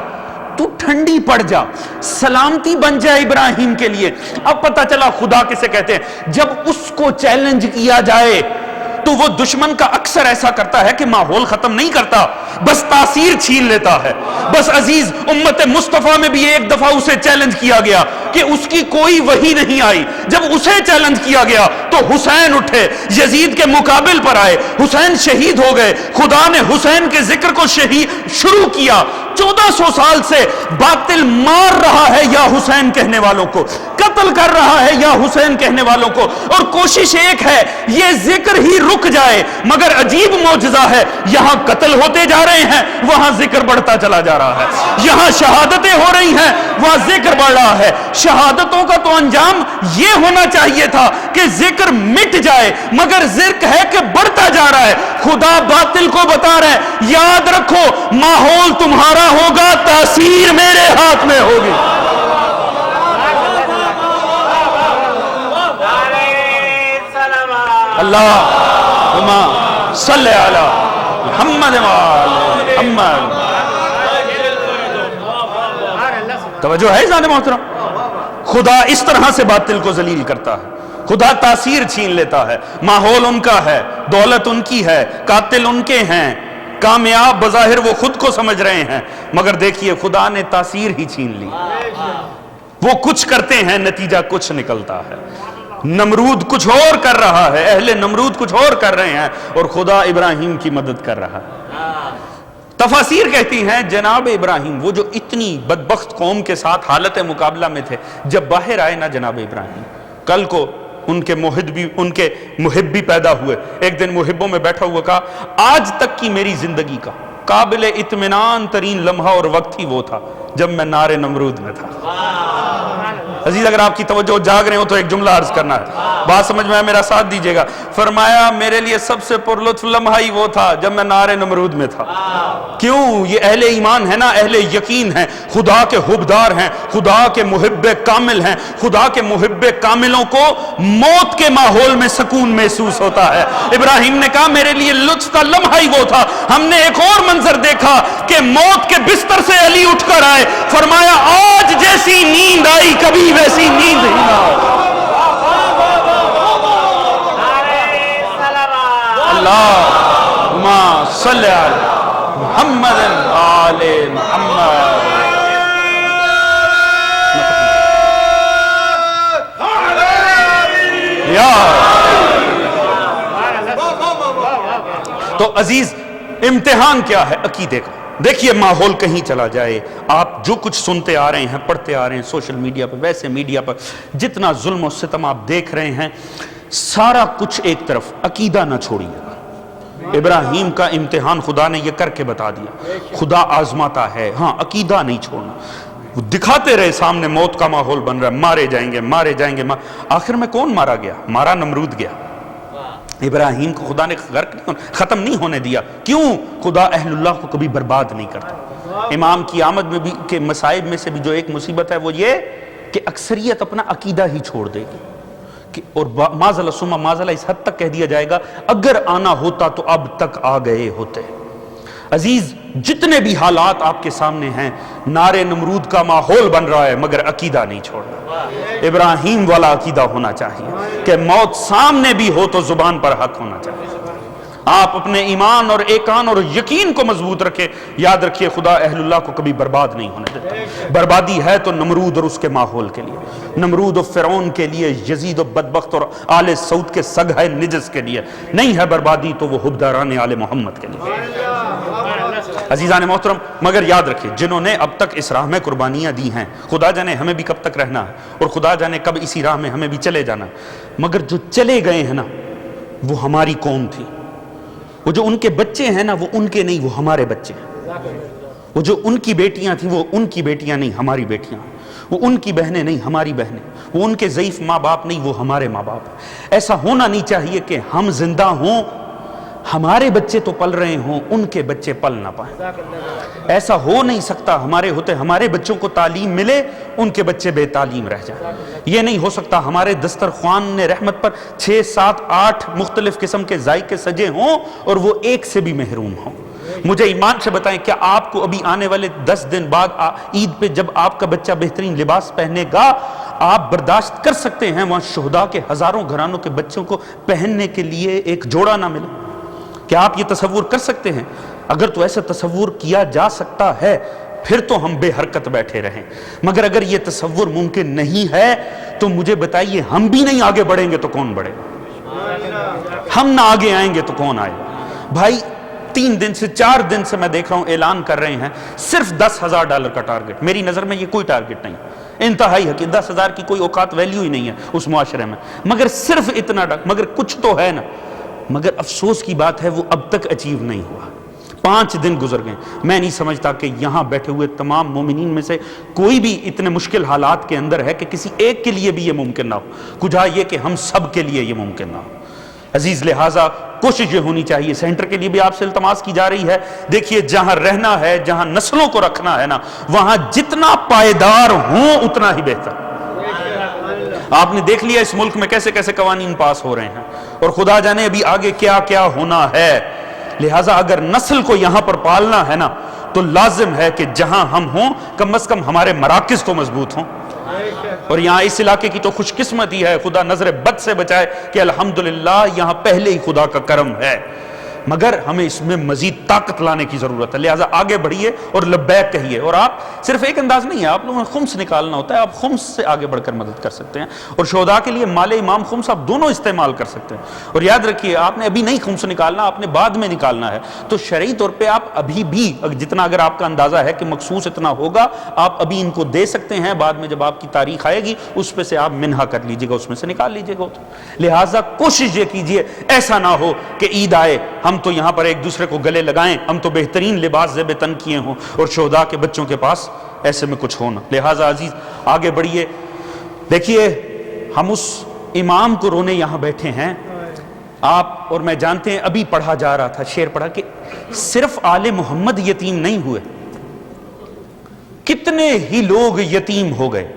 تو ٹھنڈی پڑ جا، سلامتی بن جائے ابراہیم کے لیے. اب پتہ چلا خدا کسے کہتے ہیں. جب اس کو چیلنج کیا جائے تو وہ دشمن کا اکثر ایسا کرتا ہے کہ ماحول ختم نہیں کرتا، بس تاثیر چھین لیتا ہے. بس عزیز امت مصطفیٰ میں بھی ایک دفعہ اسے چیلنج کیا گیا کہ اس کی کوئی وحی نہیں آئی. جب اسے چیلنج کیا گیا تو حسین اٹھے، یزید کے مقابل پر آئے، حسین شہید ہو گئے. خدا نے حسین کے ذکر کو شروع کیا. 1400 سال سے باطل مار رہا ہے یا حسین کہنے والوں کو، قتل کر رہا ہے یا حسین کہنے والوں کو، اور کوشش ایک ہے یہ ذکر ہی رک جائے. مگر عجیب معجزہ ہے، یہاں قتل ہوتے جا رہے ہیں، وہاں ذکر بڑھتا چلا جا رہا ہے. یہاں شہادتیں ہو رہی ہیں، وہاں ذکر بڑھ رہا ہے. شہادتوں کا تو انجام یہ ہونا چاہیے تھا کہ ذکر مٹ جائے، مگر ذکر ہے کہ بڑھتا جا رہا ہے. خدا باطل کو بتا رہا ہے یاد رکھو ماحول تمہارا ہوگا، تاثیر میرے ہاتھ میں ہوگی. اللہم صلی علی محمد وعلی محمد. توجہ ہے ذہن محترم؟ خدا اس طرح سے باطل کو ذلیل کرتا ہے. خدا تاثیر چھین لیتا ہے. ماحول ان کا ہے، دولت ان کی ہے، قاتل ان کے ہیں، کامیاب بظاہر وہ خود کو سمجھ رہے ہیں، مگر دیکھیے خدا نے تاثیر ہی چھین لی. وہ کچھ کرتے ہیں، نتیجہ کچھ نکلتا ہے. نمرود کچھ اور کر رہا ہے، اہل نمرود کچھ اور کر رہے ہیں، اور خدا ابراہیم کی مدد کر رہا ہے. تفاسیر کہتی ہیں جناب ابراہیم وہ جو اتنی بدبخت قوم کے ساتھ حالت مقابلہ میں تھے، جب باہر آئے نا جناب ابراہیم، کل کو ان کے محب بھی پیدا ہوئے. ایک دن محبوں میں بیٹھا ہوا کہا آج تک کی میری زندگی کا قابل اطمینان ترین لمحہ اور وقت ہی وہ تھا جب میں نار نمرود میں تھا۔ عزیز اگر آپ کی توجہ جاگ رہے ہو تو ایک جملہ عرض کرنا ہے، بات سمجھ میں میرا ساتھ دیجئے گا۔ فرمایا میرے لیے سب سے پرلطف لمحہ ہی وہ تھا جب میں نار نمرود میں تھا۔ کیوں؟ یہ اہل ایمان ہے نا، اہل یقین ہیں، خدا کے حبدار ہیں، خدا کے محب کامل ہیں۔ خدا کے محب کاملوں کو موت کے ماحول میں سکون محسوس ہوتا ہے۔ ابراہیم نے کہا میرے لیے لطف کا لمحہ ہی وہ تھا۔ ہم نے ایک اور منظر دیکھا کہ موت کے بستر سے علی اٹھ کر آئے، فرمایا آج جیسی نیند آئی کبھی ویسی نیند ہی نہ آئی۔ اللہم صلی علی محمد آل محمد۔ تو عزیز امتحان کیا ہے؟ عقیدے کا۔ دیکھیے ماحول کہیں چلا جائے، آپ جو کچھ سنتے آ رہے ہیں، پڑھتے آ رہے ہیں سوشل میڈیا پر، ویسے میڈیا پر جتنا ظلم و ستم آپ دیکھ رہے ہیں، سارا کچھ ایک طرف، عقیدہ نہ چھوڑیے گا۔ ابراہیم کا امتحان خدا نے یہ کر کے بتا دیا، خدا آزماتا ہے، ہاں عقیدہ نہیں چھوڑنا۔ وہ دکھاتے رہے سامنے موت کا ماحول بن رہا ہے، مارے جائیں گے مارے جائیں گے، آخر میں کون مارا گیا؟ مارا نمرود گیا۔ ابراہیم کو خدا نے ختم نہیں ہونے دیا۔ کیوں؟ خدا اہل اللہ کو کبھی برباد نہیں کرتا۔ امام کی آمد میں بھی کے مصائب میں سے بھی جو ایک مصیبت ہے وہ یہ کہ اکثریت اپنا عقیدہ ہی چھوڑ دے گی، اور معاذ ثم معاذ اللہ اس حد تک کہہ دیا جائے گا اگر آنا ہوتا تو اب تک آ گئے ہوتے۔ عزیز جتنے بھی حالات آپ کے سامنے ہیں، نار نمرود کا ماحول بن رہا ہے مگر عقیدہ نہیں چھوڑنا۔ ابراہیم والا عقیدہ ہونا چاہیے کہ موت سامنے بھی ہو تو زبان پر حق ہونا چاہیے۔ آپ اپنے ایمان اور ایقان اور یقین کو مضبوط رکھیں۔ یاد رکھیے خدا اہل اللہ کو کبھی برباد نہیں ہونے دیتا۔ بربادی ہے تو نمرود اور اس کے ماحول کے لیے، نمرود و فرعون کے لیے، یزید و بدبخت اور آل سعود کے سگہ نجس کے لیے نہیں ہے بربادی، تو وہ حبداران آل محمد کے لیے۔ عزیزان محترم، مگر یاد رکھیں جنہوں نے اب تک اس راہ میں قربانیاں دی ہیں، خدا جانے ہمیں بھی کب تک رہنا ہے، اور خدا جانے کب اسی راہ میں ہمیں بھی چلے جانا ہے، مگر جو چلے گئے ہیں نا وہ ہماری قوم تھی۔ وہ جو ان کے بچے ہیں نا وہ ان کے نہیں، وہ ہمارے بچے ہیں۔ وہ جو ان کی بیٹیاں تھیں وہ ان کی بیٹیاں نہیں، ہماری بیٹیاں۔ وہ ان کی بہنیں نہیں، ہماری بہنیں۔ وہ ان کے ضعیف ماں باپ نہیں، وہ ہمارے ماں باپ۔ ایسا ہونا نہیں چاہیے کہ ہم زندہ ہوں، ہمارے بچے تو پل رہے ہوں، ان کے بچے پل نہ پائیں۔ ایسا ہو نہیں سکتا ہمارے ہوتے ہمارے بچوں کو تعلیم ملے، ان کے بچے بے تعلیم رہ جائیں۔ یہ نہیں ہو سکتا ہمارے دسترخوان نے رحمت پر 6 7 8 مختلف قسم کے ذائقے سجے ہوں اور وہ ایک سے بھی محروم ہوں۔ مجھے ایمان سے بتائیں کیا آپ کو ابھی آنے والے 10 دن بعد عید پہ جب آپ کا بچہ بہترین لباس پہنے گا، آپ برداشت کر سکتے ہیں وہاں شہداء کے ہزاروں گھرانوں کے بچوں کو پہننے کے لیے ایک جوڑا نہ ملے؟ کیا آپ یہ تصور کر سکتے ہیں؟ اگر تو ایسا تصور کیا جا سکتا ہے پھر تو ہم بے حرکت بیٹھے رہیں، مگر اگر یہ تصور ممکن نہیں ہے تو مجھے بتائیے ہم بھی نہیں آگے بڑھیں گے تو کون بڑھے گا؟ ہم نہ آگے آئیں گے تو کون آئے گا؟ بھائی 3 دن سے 4 دن سے میں دیکھ رہا ہوں اعلان کر رہے ہیں صرف $10,000 کا ٹارگٹ۔ میری نظر میں یہ کوئی ٹارگٹ نہیں، انتہائی ہے کہ 10,000 کی کوئی اوقات ویلیو ہی نہیں ہے اس معاشرے میں، مگر صرف اتنا مگر کچھ تو ہے نا۔ مگر افسوس کی بات ہے وہ اب تک اچیو نہیں ہوا۔ 5 دن گزر گئے۔ میں نہیں سمجھتا کہ یہاں بیٹھے ہوئے تمام مومنین میں سے کوئی بھی اتنے مشکل حالات کے اندر ہے کہ کسی ایک کے لیے بھی یہ ممکن نہ ہو، کجا یہ کہ ہم سب کے لیے یہ ممکن نہ ہو۔ عزیز لہٰذا کوشش یہ ہونی چاہیے، سینٹر کے لیے بھی آپ سے التماس کی جا رہی ہے، دیکھیے جہاں رہنا ہے، جہاں نسلوں کو رکھنا ہے نا، وہاں جتنا پائیدار ہوں اتنا ہی بہتر۔ آپ نے دیکھ لیا اس ملک میں کیسے کیسے قوانین پاس ہو رہے ہیں، اور خدا جانے ابھی آگے کیا کیا ہونا ہے۔ لہٰذا اگر نسل کو یہاں پر پالنا ہے نا تو لازم ہے کہ جہاں ہم ہوں کم از کم ہمارے مراکز تو مضبوط ہوں۔ اور یہاں اس علاقے کی تو خوش قسمتی ہے، خدا نظر بد سے بچائے کہ الحمدللہ یہاں پہلے ہی خدا کا کرم ہے، مگر ہمیں اس میں مزید طاقت لانے کی ضرورت ہے۔ لہٰذا آگے بڑھیے اور لبیک کہیے، اور آپ صرف ایک انداز نہیں ہے، آپ لوگوں نے خمس نکالنا ہوتا ہے، آپ خمس سے آگے بڑھ کر مدد کر سکتے ہیں، اور شہداء کے لیے مال امام خمس آپ دونوں استعمال کر سکتے ہیں۔ اور یاد رکھیے آپ نے ابھی نہیں خمس نکالنا، آپ نے بعد میں نکالنا ہے، تو شرعی طور پہ آپ ابھی بھی جتنا اگر آپ کا اندازہ ہے کہ مخصوص اتنا ہوگا آپ ابھی ان کو دے سکتے ہیں، بعد میں جب آپ کی تاریخ آئے گی اس پہ سے آپ منہا کر لیجیے گا، اس میں سے نکال لیجیے گا۔ لہٰذا کوشش یہ کیجیے ایسا نہ ہو کہ عید آئے ہم تو یہاں پر ایک دوسرے کو گلے لگائیں، ہم تو بہترین لباس زیب تن کیے ہوں اور شہداء کے بچوں کے پاس ایسے میں کچھ ہونا. لہٰذا عزیز آگے بڑھیے. دیکھیے ہم اس امام کو رونے یہاں بیٹھے ہیں. آپ اور میں جانتے ہیں، ابھی پڑھا جا رہا تھا، شعر پڑھا کہ صرف آل محمد یتیم نہیں ہوئے، کتنے ہی لوگ یتیم ہو گئے.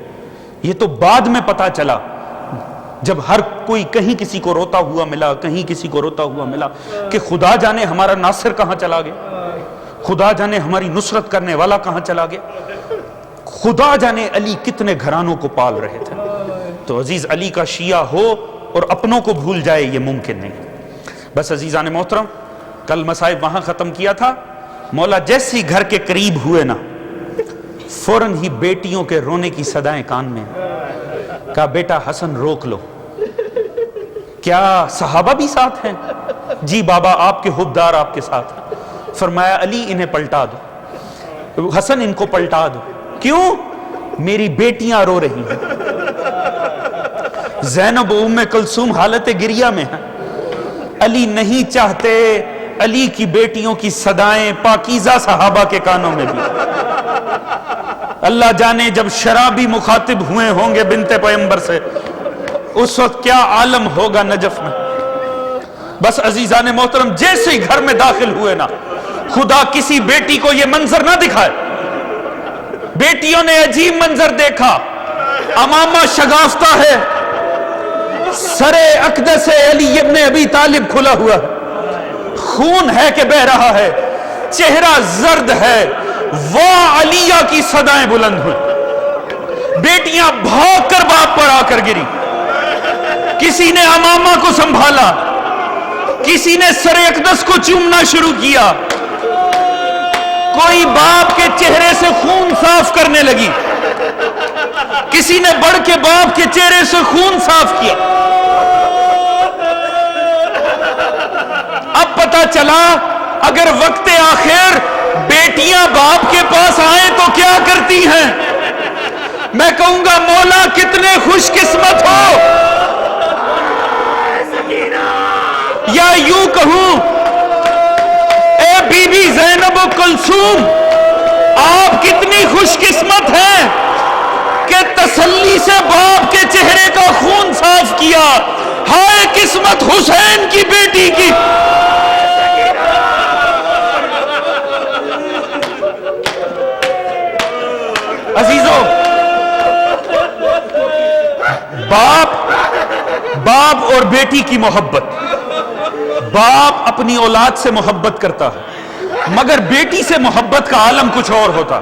یہ تو بعد میں پتا چلا جب ہر کوئی کہیں کسی کو روتا ہوا ملا، کہیں کسی کو روتا ہوا ملا، کہ خدا جانے ہمارا ناصر کہاں چلا گیا، خدا جانے ہماری نصرت کرنے والا کہاں چلا گیا، خدا جانے علی کتنے گھرانوں کو پال رہے تھے. تو عزیز علی کا شیعہ ہو اور اپنوں کو بھول جائے، یہ ممکن نہیں. بس عزیزان محترم، کل مصائب وہاں ختم کیا تھا. مولا جیسی گھر کے قریب ہوئے نا، فوراً ہی بیٹیوں کے رونے کی صدائیں کان میں. کہا بیٹا حسن روک لو. کیا صحابہ بھی ساتھ ہیں؟ جی بابا آپ کے حبدار آپ کے ساتھ ہیں. فرمایا علی انہیں پلٹا دو، حسن ان کو پلٹا دو. کیوں؟ میری بیٹیاں رو رہی ہیں. زینب و ام کلثوم حالت گریہ میں ہیں. علی نہیں چاہتے علی کی بیٹیوں کی صدائیں پاکیزہ صحابہ کے کانوں میں بھی. اللہ جانے جب شرابی مخاطب ہوئے ہوں گے بنت پیغمبر سے، اس وقت کیا عالم ہوگا نجف میں. بس عزیزان محترم، جیسے ہی گھر میں داخل ہوئے نا، خدا کسی بیٹی کو یہ منظر نہ دکھائے. بیٹیوں نے عجیب منظر دیکھا. امامہ شگافتہ ہے، سر اقدس علی ابن ابی طالب کھلا ہوا ہے، خون ہے کہ بہ رہا ہے، چہرہ زرد ہے. واہ علیہ کی صدائیں بلند ہوئی. بیٹیاں بھاگ کر باپ پر آ کر گری. کسی نے امامہ کو سنبھالا، کسی نے سر اقدس کو چومنا شروع کیا. کوئی باپ کے چہرے سے خون صاف کرنے لگی، کسی نے بڑھ کے باپ کے چہرے سے خون صاف کیا. اب پتا چلا اگر وقت آخر بیٹیاں باپ کے پاس آئیں تو کیا کرتی ہیں. میں کہوں گا مولا کتنے خوش قسمت ہو، یا یوں کہوں اے بی بی زینب و کلثوم، آپ کتنی خوش قسمت ہیں کہ تسلی سے باپ کے چہرے کا خون صاف کیا. ہائے قسمت حسین کی بیٹی کی. عزیزو، باپ اور بیٹی کی محبت، باپ اپنی اولاد سے محبت کرتا ہے، مگر بیٹی سے محبت کا عالم کچھ اور ہوتا.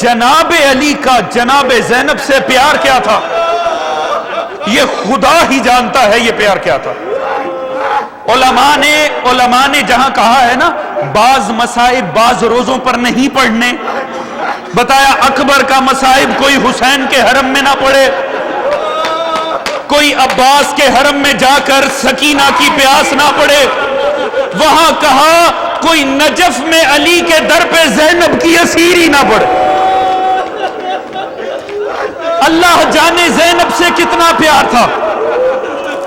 جناب علی کا جناب زینب سے پیار کیا تھا، یہ خدا ہی جانتا ہے یہ پیار کیا تھا. علماء نے جہاں کہا ہے نا بعض مصائب بعض روزوں پر نہیں پڑھنے، بتایا اکبر کا مصائب کوئی حسین کے حرم میں نہ پڑے، کوئی عباس کے حرم میں جا کر سکینہ کی پیاس نہ پڑے. وہاں کہا کوئی نجف میں علی کے در پہ زینب کی اسیر ہی نہ پڑے. اللہ جانے زینب سے کتنا پیار تھا.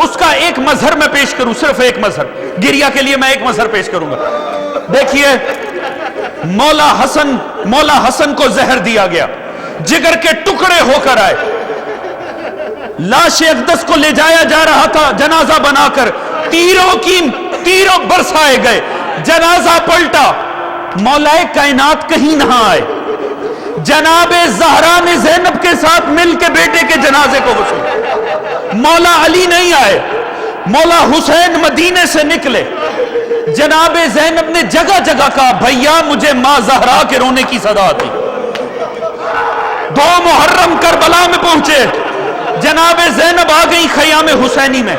اس کا ایک مظہر میں پیش کروں، صرف ایک مظہر، گریہ کے لیے میں ایک مظہر پیش کروں گا. دیکھیے مولا حسن کو زہر دیا گیا، جگر کے ٹکڑے ہو کر آئے. لاش اقدس کو لے جایا جا رہا تھا جنازہ بنا کر، تیروں برسائے گئے، جنازہ پلٹا. مولا کائنات کہیں نہ آئے. جناب زہرا نے زینب کے ساتھ مل کے بیٹے کے جنازے کو وصول. مولا علی نہیں آئے، مولا حسین مدینے سے نکلے. جناب زینب نے جگہ جگہ کہا بھیا مجھے ماں زہرا کے رونے کی صدا آتی. 2 محرم کربلا میں پہنچے، جناب زینب آ گئی خیام حسینی میں،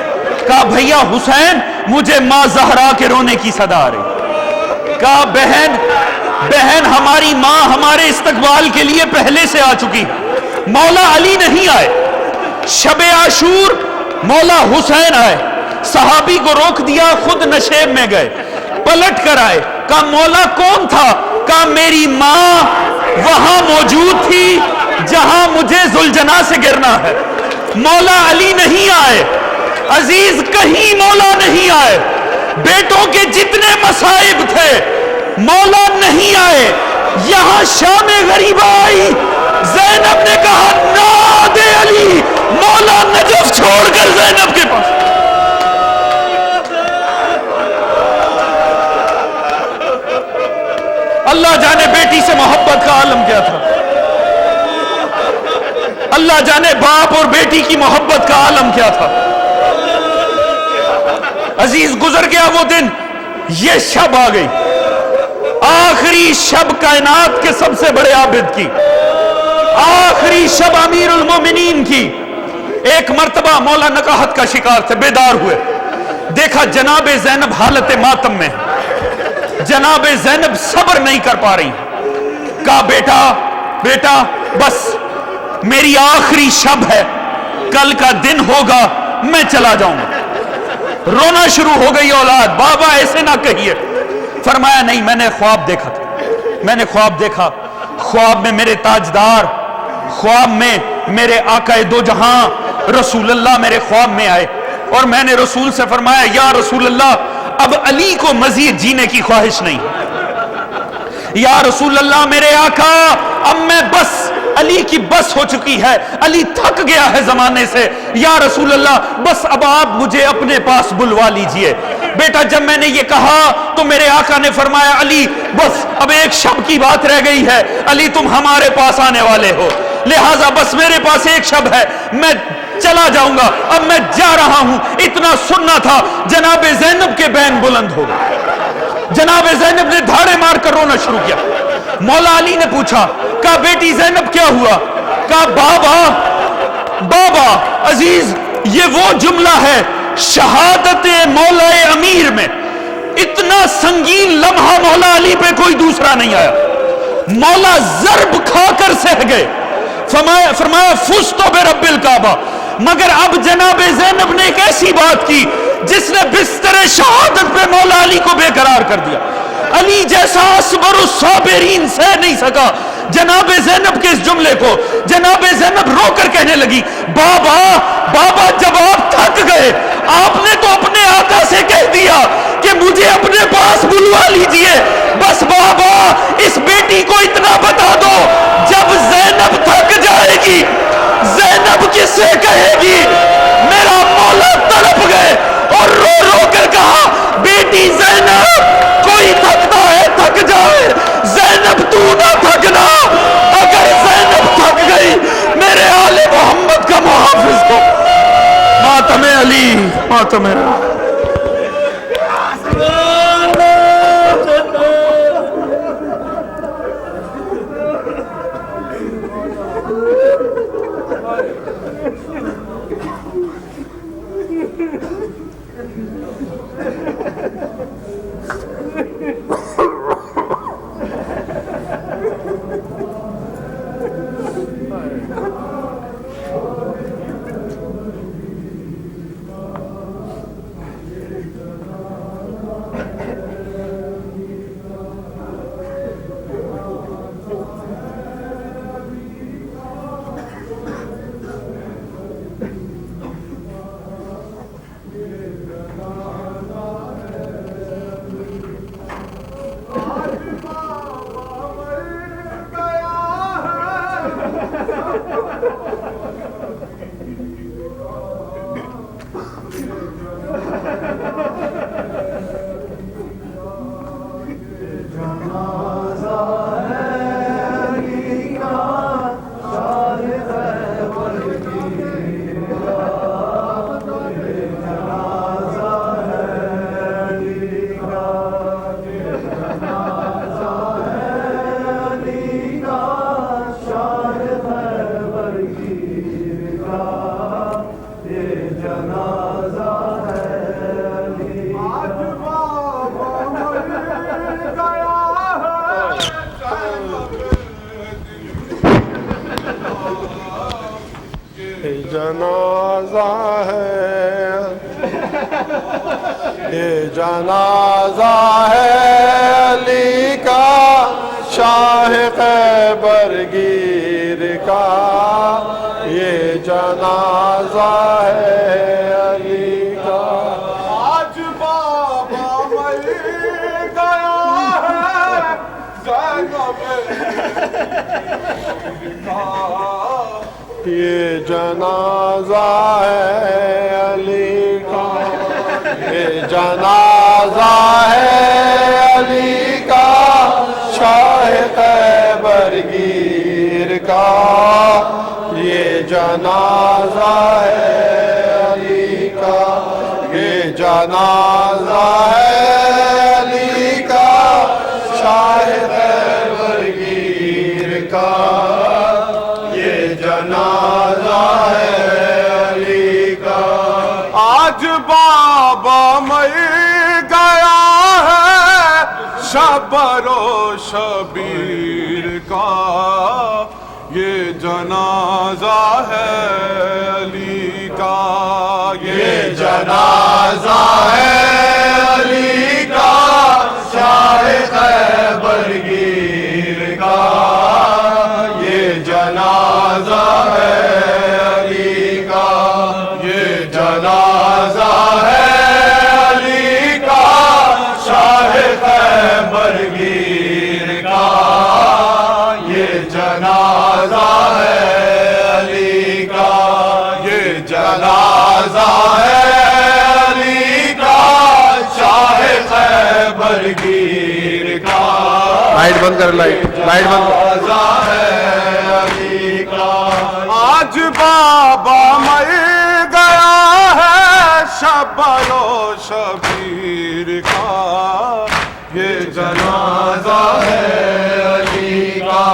کہا بھیا حسین مجھے ماں زہرا کے رونے کی صدا آ رہی. کہا بہن ہماری ماں ہمارے استقبال کے لیے پہلے سے آ چکی. مولا علی نہیں آئے. شب عاشور مولا حسین آئے، صحابی کو روک دیا، خود نشیب میں گئے، پلٹ کر آئے. کہا مولا کون تھا؟ کہا میری ماں وہاں موجود تھی جہاں مجھے ذوالجناح سے گرنا ہے. مولا علی نہیں آئے. عزیز کہیں مولا نہیں آئے. بیٹوں کے جتنے مصائب تھے مولا نہیں آئے، یہاں شام غریبہ آئی، زینب نے کہا نہ دے علی، مولا نجف چھوڑ کر زینب کے پاس۔ اللہ جانے بیٹی سے محبت کا عالم کیا تھا، اللہ جانے باپ اور بیٹی کی محبت کا عالم کیا تھا۔ عزیز گزر گیا وہ دن، یہ شب آ گئی، آخری شب کائنات کے سب سے بڑے عابد کی، آخری شب امیر المومنین کی۔ ایک مرتبہ مولا نکاحت کا شکار تھے، بیدار ہوئے، دیکھا جناب زینب حالت ماتم میں، جناب زینب صبر نہیں کر پا رہی، کہا بیٹا بس میری آخری شب ہے، کل کا دن ہوگا میں چلا جاؤں گا۔ رونا شروع ہو گئی اولاد، بابا ایسے نہ کہیے۔ فرمایا نہیں، میں نے خواب دیکھا تھا، میں نے خواب دیکھا، خواب میں میرے تاجدار، خواب میں میرے آقا دو جہاں رسول اللہ میرے خواب میں آئے، اور میں نے رسول سے فرمایا یا رسول اللہ اب علی کو مزید جینے کی خواہش نہیں، یا رسول اللہ میرے آقا اب میں بس، علی کی بس ہو چکی ہے، علی تھک گیا ہے زمانے سے، یا رسول اللہ بس اب آپ مجھے اپنے پاس بلوا لیجئے۔ بیٹا جب میں نے یہ کہا تو میرے آقا نے فرمایا علی بس اب ایک شب کی بات رہ گئی ہے، علی تم ہمارے پاس آنے والے ہو، لہٰذا بس میرے پاس ایک شب ہے، میں چلا جاؤں گا، اب میں جا رہا ہوں۔ اتنا سننا تھا جناب زینب کے بین بلند ہو گئے، جناب زینب نے دھاڑے مار کر رونا شروع کیا۔ مولا علی نے پوچھا، کہا بیٹی زینب کیا ہوا؟ کہا بابا عزیز یہ وہ جملہ ہے شہادت مولا امیر میں، اتنا سنگین لمحہ مولا علی پہ کوئی دوسرا نہیں آیا، مولا ضرب کھا کر سہ گئے۔ فرمایا فزت برب الکعبہ، مگر اب جناب زینب نے ایک ایسی بات کی جس نے بستر شہادت پہ مولا علی کو بے قرار کر دیا۔ علی جیسا اصبر الصابرین سہ نہیں سکا جناب زینب کے اس جملے کو۔ جناب زینب رو کر کہنے لگی بابا جب آپ تھک گئے آپ نے تو اپنے آقا سے کہہ دیا کہ مجھے اپنے پاس بلوا لیجئے، بس بابا اس بیٹی کو اتنا بتا دو جب زینب تھک جائے گی زینب کس سے کہے گی میرا مولا تڑپ گئے اور رو رو کر کہا بیٹی زینب کوئی تھکتا ہے تھک جائے، زینب تو نہ تھکنا، اگر زینب تھک گئی میرے آل محمد کا محافظ ہو۔ ماتم علی، ماتم علی۔ جنازہ ہے یہ جنازہ ہے علی کا شاہ خیبر گیر کا، یہ جنازہ ہے علی کا۔ آج بابا یہ جنازہ ہے علی کا، یہ جنازہ ہے علی کا، شاہ خیبر گیر کا، یہ جنازہ ہے علی کا، یہ جنازہ ہے علی کا، شاہ خیبر گیر کا، یہ جنازہ ہے علی کا۔ آج بابا مر گیا ہے شبر و شبیر کا، یہ جنازہ ہے علی کا، یہ جنازہ ہے علی کا، شاہ خیبر گیر کا، یہ جنازہ ہے علی کا، یہ جنازہ ہے علی کا، شاہ خیبر گیر کا، یہ جنازہ ہے علی کا، یہ جنازہ ہے علی کا، شاہ خیبر گیر کا، لائٹ بند کر، لائٹ بند کر۔ آج بابا مر گیا ہے شبر و شبیر کا، یہ جنازہ ہے علی کا،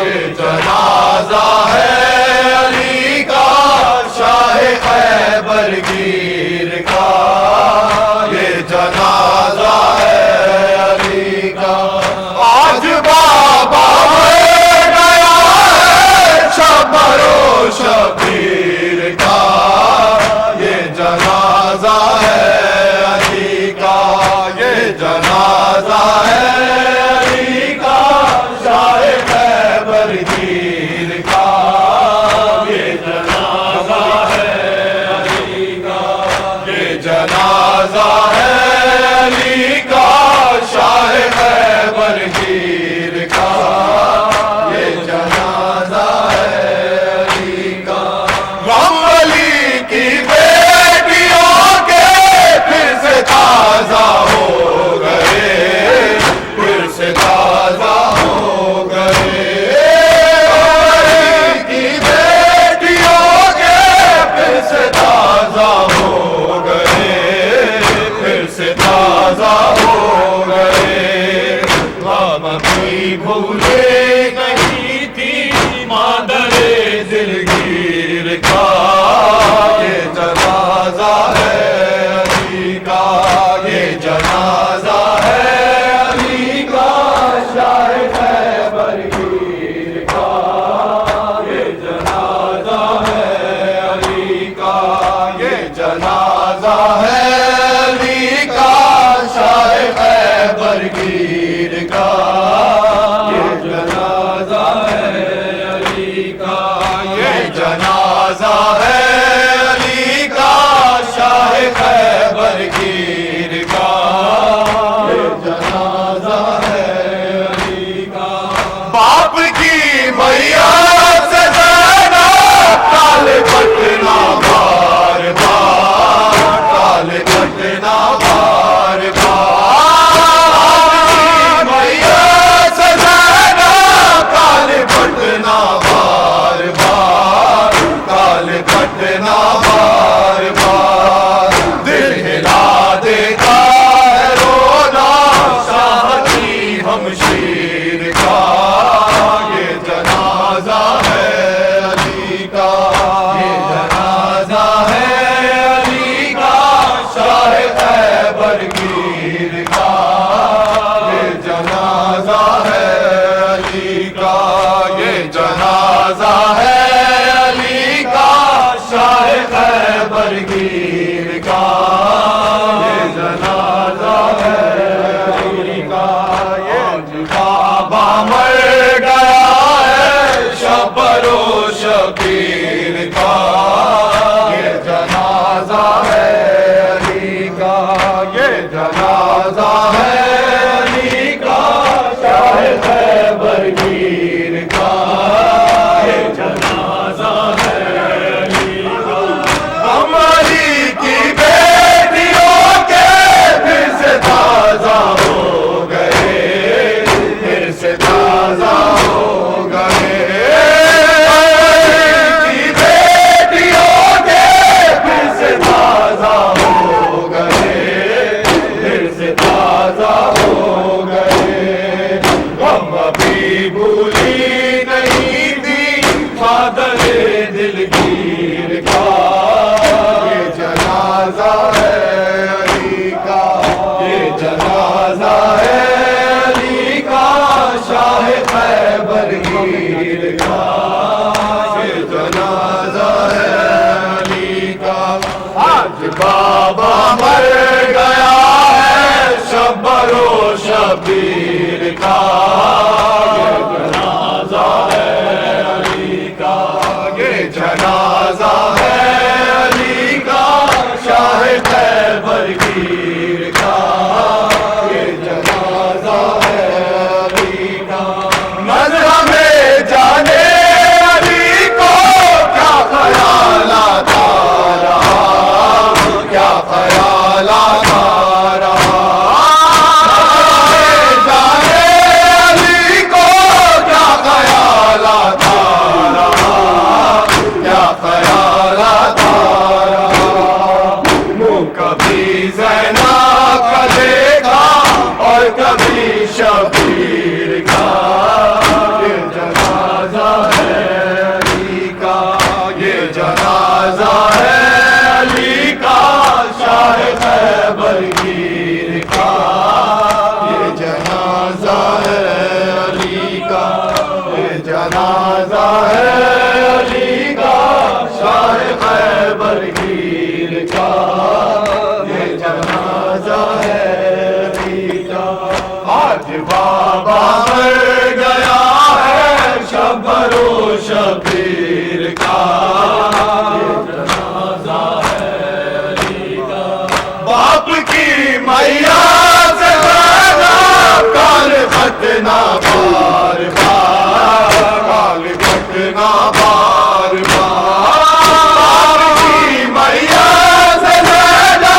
یہ جنازہ ہے علی کا، شاہ خیبر گیر کا، یہ جنازہ ہے علی کا۔ آج بابا مر گیا ہے شبر و شبیر کا، یہ جنازہ ہے علی کا، یہ جنازہ ہے علی کا، شاہ خیبر گیر کا، یہ جنازہ ہے علی کا، یہ جنازہ ہے علی کا، شاہ خیبر گیر کا، یہ جنازہ ہے علی کا۔ غم علی کی بیٹیوں کے پھر سے تازہ ہو گئے، پھر سے تازہ ہو گئے، غم علی کی بیٹیوں کے پھر سے تازہ ہو گئے، پھر سے تازہ ہو گئے۔ غم بھی بھولے نہیں تھی مادر دلگیر کا، یہ جنازہ ہے علی کا، یہ جنازہ ہے علی کا، شاہ خیبر گیر کا، یہ جنازہ ہے علی کا، یہ جنازہ ہے علی کا، شاہ خیبر گیر کا، یہ جنازہ ہے علی کا، یہ جنازہ ہے علی کا، شاہ خیبر گیر کا، یہ جنازہ ہے علی کا۔ باپ کی میت سے زینب ٹال پٹنا بار بار، ٹال پٹنا بار بار، میت سے زینب ٹال پٹنا بار بار، ٹال پٹنا بار بار، دل ہلا دیتا ہے رونا شاہ کی ہمشیر کا، یہ جنازہ ہے علی کا، یہ جنازہ ہے علی کا، شاہ خیبر گیر کا، یہ جنازہ ہے علی کا، یہ جنازہ ہے علی کا، شاہ خیبر گیر کا، یہ جنازہ ہے علی کا۔ یہ بابا مر گیا ہے شبر و شبیر کا، یہ جنازہ ہے علی کا، یہ جنازہ ہے علی کا، شاہ خیبر شبیر کا یہ جنازہ ہے علی کا نظر میں جانے علی کو کیا خیالات آ رہا کیا خیالات آ رہا جانے علی کو کیا خیالات آ رہا کیا خیالات آ رہا منہ کبھی زینب کا دیکھا اور کبھی شبیر کا یہ جنازہ ہے علی کا یہ جنازہ ہے علی کا شاہ خیبر گیر کا یہ جنازہ ہے علی کا یہ جنازہ ہے علی کا شاہ خیبر گیر کا یہ جنازہ ہے علی کا آج بابا مر گیا ہے شبر و شبیر کا یہ جنازہ ہے علی کا باپ کی میاں سے زیادہ کال فتنا بار بار کال فتنا بار بار باپ کی میاں سے زیادہ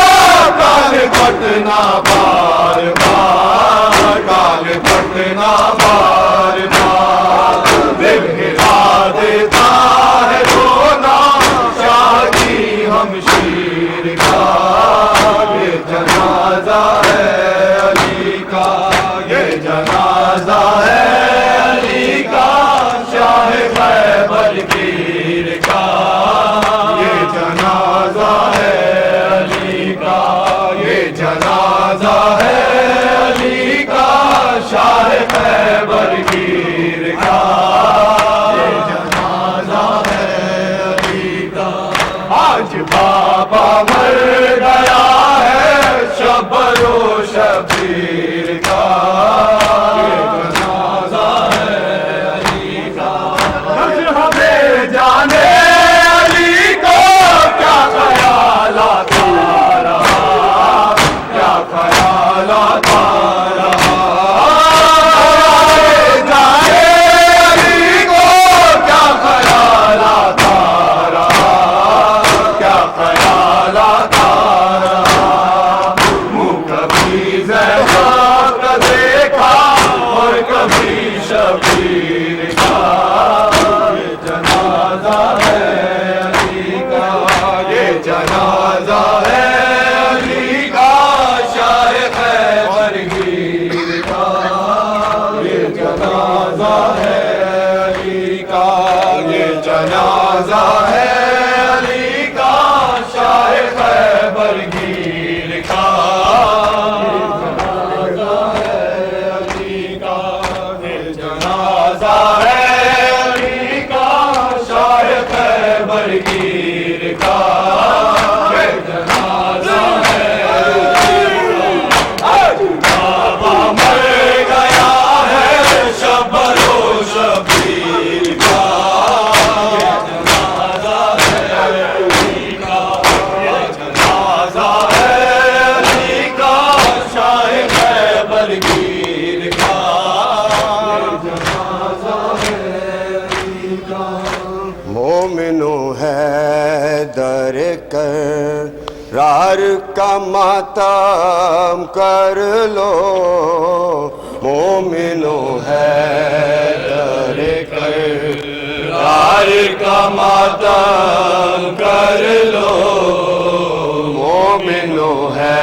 کال فتنا بار بار کال فتنا بار بار دل ہلا دیتا ہے رونا شاہ کی ہمشیر کا یہ جنازہ ہے علی کا یہ جنازہ ہے علی کا شاہ خیبر گیر کا یہ جنازہ ہے علی کا یہ جنازہ ہے علی کا شاہ خیبر گیر کا یہ جنازہ ہے علی کا آج بابا مر گیا ہے شبر و شبیر کا یہ جنازہ ہے علی کا نظر ہمیں جانے علی کو کیا خیالات آ رہا کیا خیالات آ رہا جانے علی کو کیا خیالات آ رہا کیا خیالات آ رہا منہ کبھی زینب کا دیکھا اور کبھی شبیر کا یہ جنازہ ہے علی کا یہ جنازہ ہے علی کا شاہ خیبر گیر کا یہ جنازہ ہے علی کا یہ جنازہ ہے علی کا شاہ خیبر گیر کا یہ جنازہ ہے علی کا یہ جنازہ ہے علی کا شاہ خیبر گیر کا یہ جنازہ ہے آج بابا مر گیا ہے شبر و شبیر کا یہ جنازہ ہے علی کا یہ جنازہ ہے علی کا شاہ خیبر گیر کا یہ جنازہ ہے علی کا مومنو ہے در کرار کا ماتم کر لو مومنو ہے در کرار کا ماتم کر لو مومنو ہے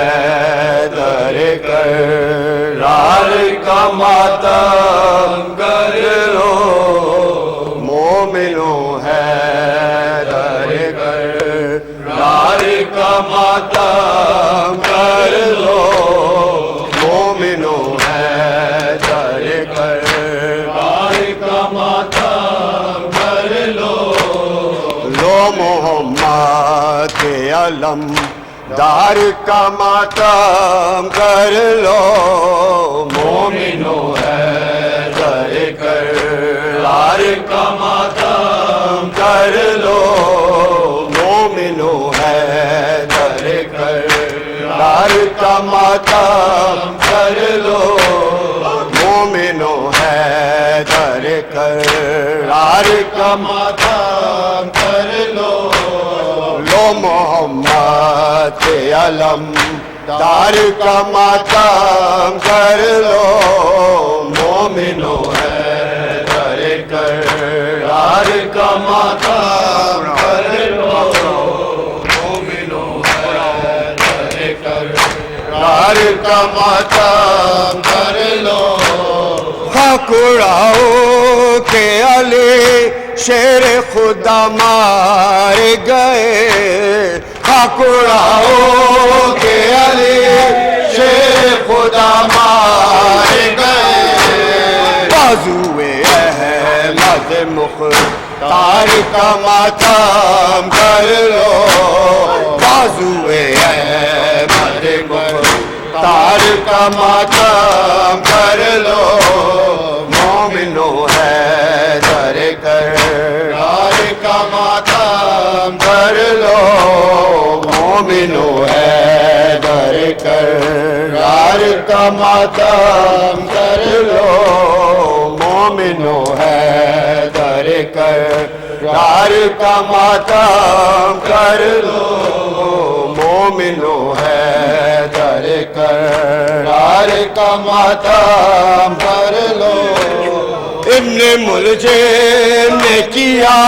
در کرار کا ماتم کر لو مومنو ہے در کرار کا ماتم کر لو مومنو ہے در کرار کا ماتم کر لو محمد کے علم دار کا ماتم کر لو مومنو ہے در کرار کا ماتم کر لو مومنو ہے در کرار کا ماتم کر لو مومنو حیدر کرار کا ماتم کر لو محمد کے علم دار کا ماتم کر لو مومنو حیدر کرار کا ماتم کر لو مومنو حیدر کرار کا ماتم کر لو خاک اڑاؤ کہ علی شیر خدا مار گئے خاک اڑاؤ کہ علی شیر خدا مار گئے بازوئے احمد مختار کا ماتم کر لو بازوئے احمد مختار کا ماتم کر لو مومنو حیدر کرار کا ماتم کر لو مومنو حیدر کرار کا ماتم کر لو مومنو حیدر کرار کا ماتم کر لو مومنو حیدر کرار کا ماتم کر لو ابن ملجم نے کیا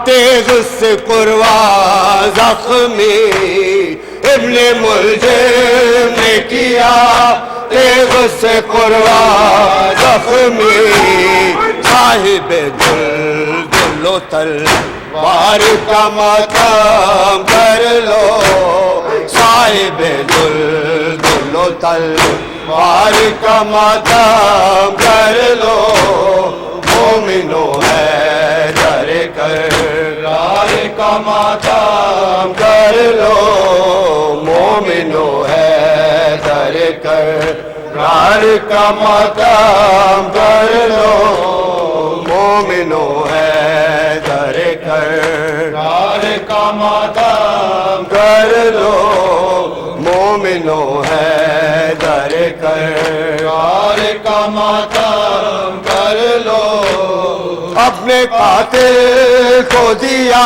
تیغ سے قروا زخمی ابن ملجم نے کیا تیغ سے قروا زخمی صاحب دل و تلوار کا ماتم کر لو صاحب دل و تلوار کا ماتم کر لو مومنو حیدر کرار کا ماتم کر لو مومنو حیدر کرار کا ماتم کر لو مومنو حیدر کرار کا ماتم کر لو مومنو حیدر کرار کا ماتم کر لو اپنے قاتل کو دیا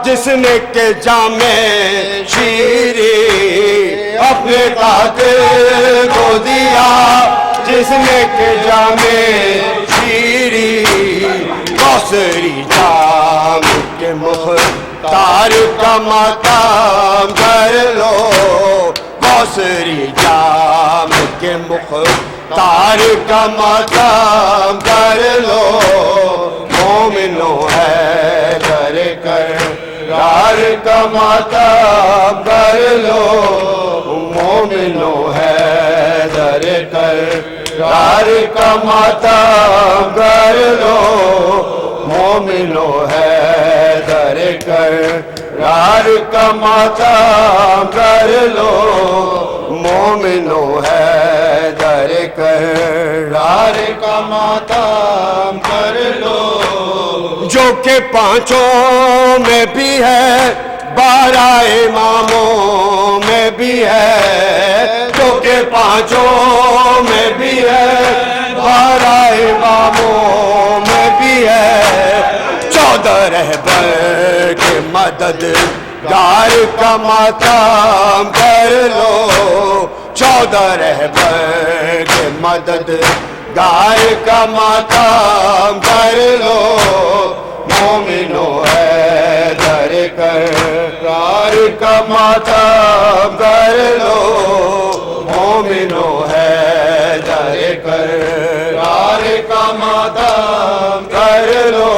جس نے کہ جام شیری اپنے قاتل کو دیا جس نے کہ جام شیری کوثری جام کے مختار کا ماتم کر لو کوثری جام کے مختار کا ماتم کر لو مومنو حیدر کرار کا ماتم کر لو مومنو حیدر کرار کا ماتم کر لو مومنو حیدر کرار کا ماتم کر لو مومنو حیدر کرار کا ماتم کر لو جو کہ پانچوں میں بھی ہے 12 اماموں میں بھی ہے جو کہ پانچوں میں بھی ہے 12 اماموں میں بھی ہے 14 رہبر کے مدد گار کا ماتم کر لو 14 رہبر کے مدد گار کا ماتم کر لو مومنو حیدر کرار کا ماتم کر لو مومنو حیدر کرار کا ماتم کر لو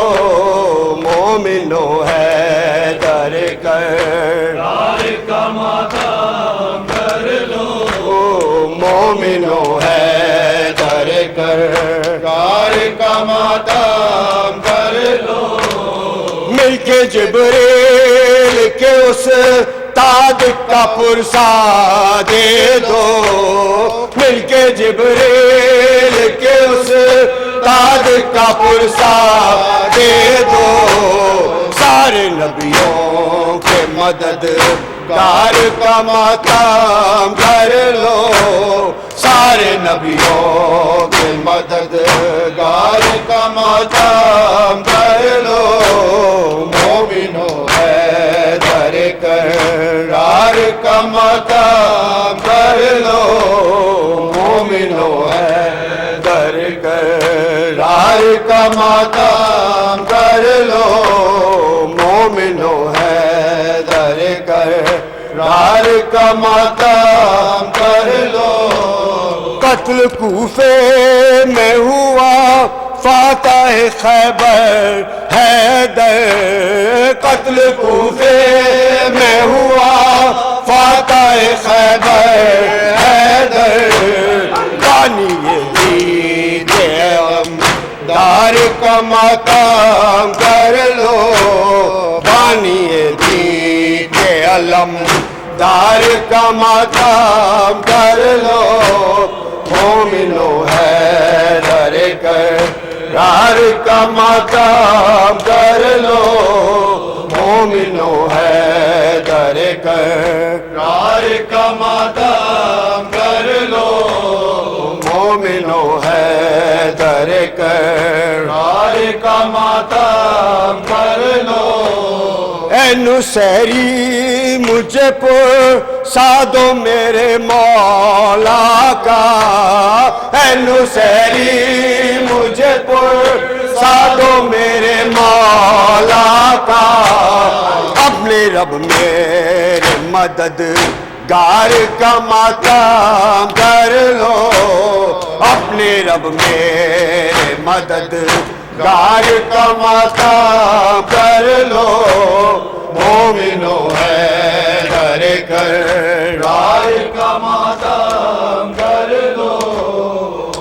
مومنو حیدر کرار کا ماتم کر لو مومنو حیدر کرار کا ماتم کر لو مل کے جبریل کے اس تاج کا پرسا دے دو مل کے جبریل کے اس تاج کا پرسا دے دو سارے نبیوں کے مدد گار کا ماتم کر نبیوں کے مددگار کا ماتم کر لو مومنو حیدر کرار کا ماتم کر لو مومنو حیدر کرار کا ماتم کر لو مومنو حیدر کرار کا ماتم کر لو قتل کوفے میں ہوا فاتح خیبر حیدر قتل کوفے میں ہوا فاتح خیبر حیدر بانی دید دار کا ماتم کر لو بانی دید علم دار کا ماتم کر لو مومنو حیدر کرار کا ماتم کر لو مومنو حیدر کرار کا ماتم کر لو مومنو حیدر کرار کا ماتم کر لو اے نصیری مجھے پر سادو میرے مولا کا اے نصیری مجھے پر سادو میرے مولا کا اپنے رب میرے مددگار کا ماتم کر لو اپنے رب میرے مددگار کا ماتم کر لو مومنو حیدر کرار کا ماتم کر لو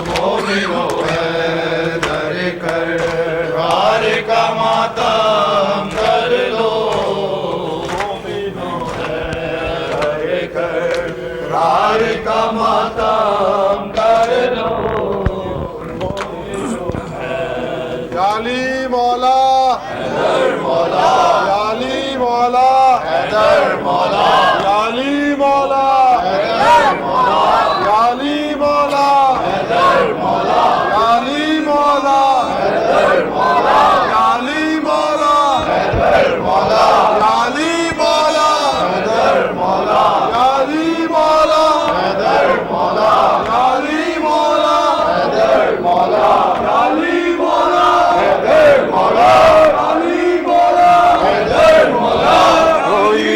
مومنو حیدر کرار کا ماتم کر لو مومنو حیدر کرار کا ماتم کر لو علی مولا حیدر مولا علی مولا حیدر مولا علی مولا حیدر مولا علی مولا حیدر مولا علی مولا حیدر مولا علی مولا حیدر مولا علی مولا حیدر مولا علی مولا حیدر مولا علی مولا حیدر مولا علی مولا حیدر مولا علی مولا حیدر مولا کوئی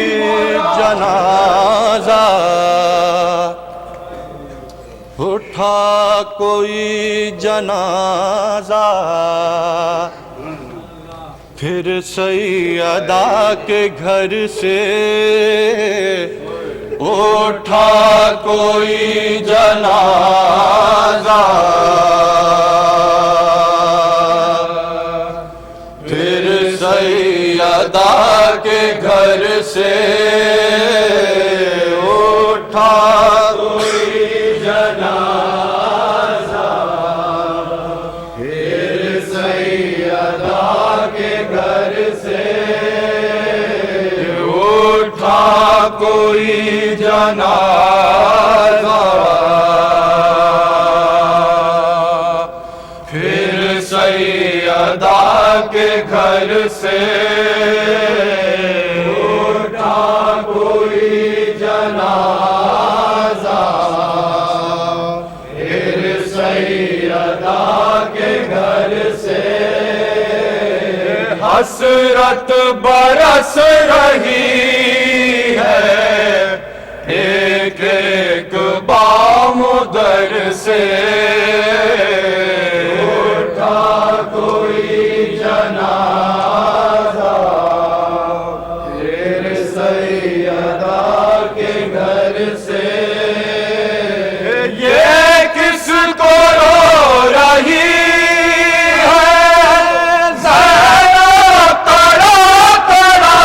جنازہ اٹھا کوئی جنازہ پھر سیدہ کے گھر سے اٹھا کوئی جنازہ پھر سیدہ کے گھر سے اٹھا کوئی جنازہ پھر سیدہ کے گھر سے اٹھا کوئی جنازہ پھر سیدہ کے گھر سے اٹھا کوئی جنازہ پھر سیدہ کے گھر سے حسرت برس رہی ہے ایک ایک بام در سے اٹھا کوئی جنازہ پھر سیدہ کے گھر سے یہ کس کو رو رہی ہے زینب تڑا تڑا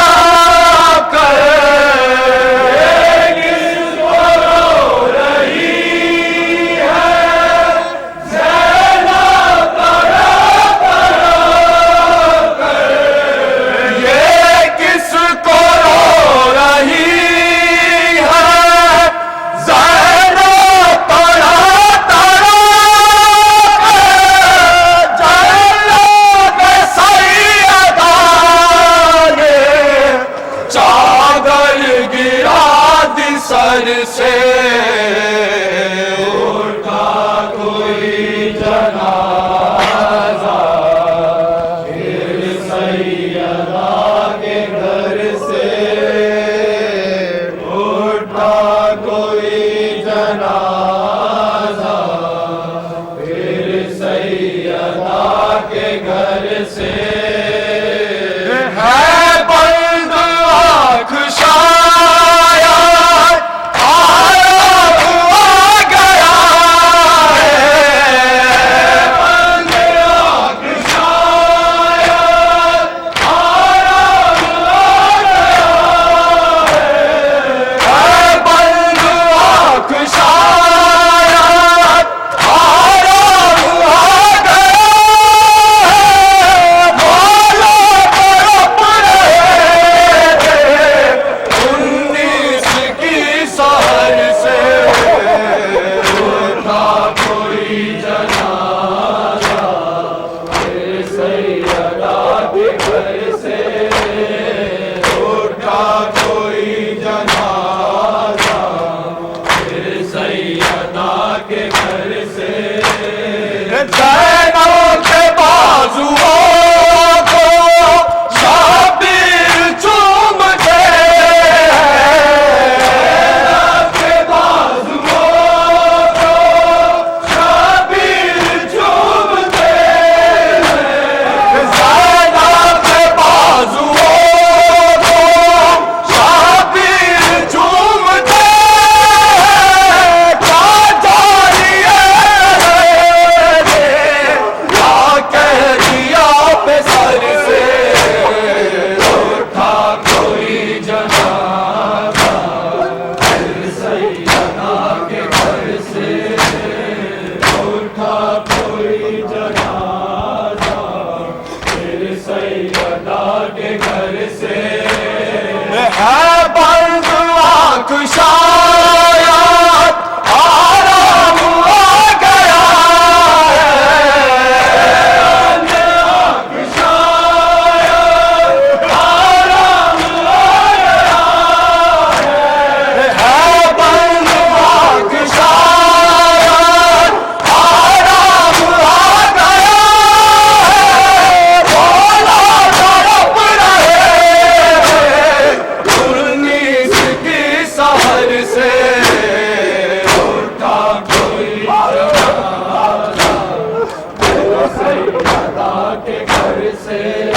سے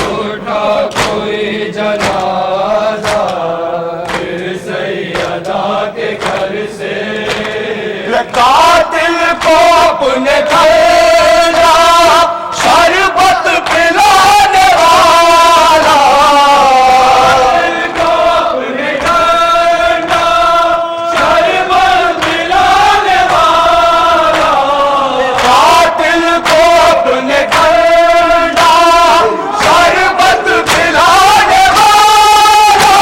اٹھا کوئی جنازہ پھر سیدہ کے گھر سے قاتل کو اپنے کھیلا شربت پلانے والا قاتل کو اپنے ٹھنڈا شربت پلانے والا قاتل کو اپنے ٹھنڈا شربت پلانے والا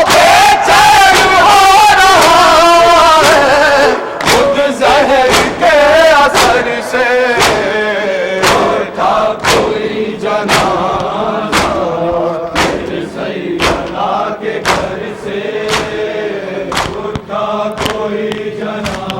بے چین ہو رہا ہے خود زہر کے اثر سے اٹھا کوئی جنازہ پھر سیدہ کے گھر سے اٹھا کوئی جنازہ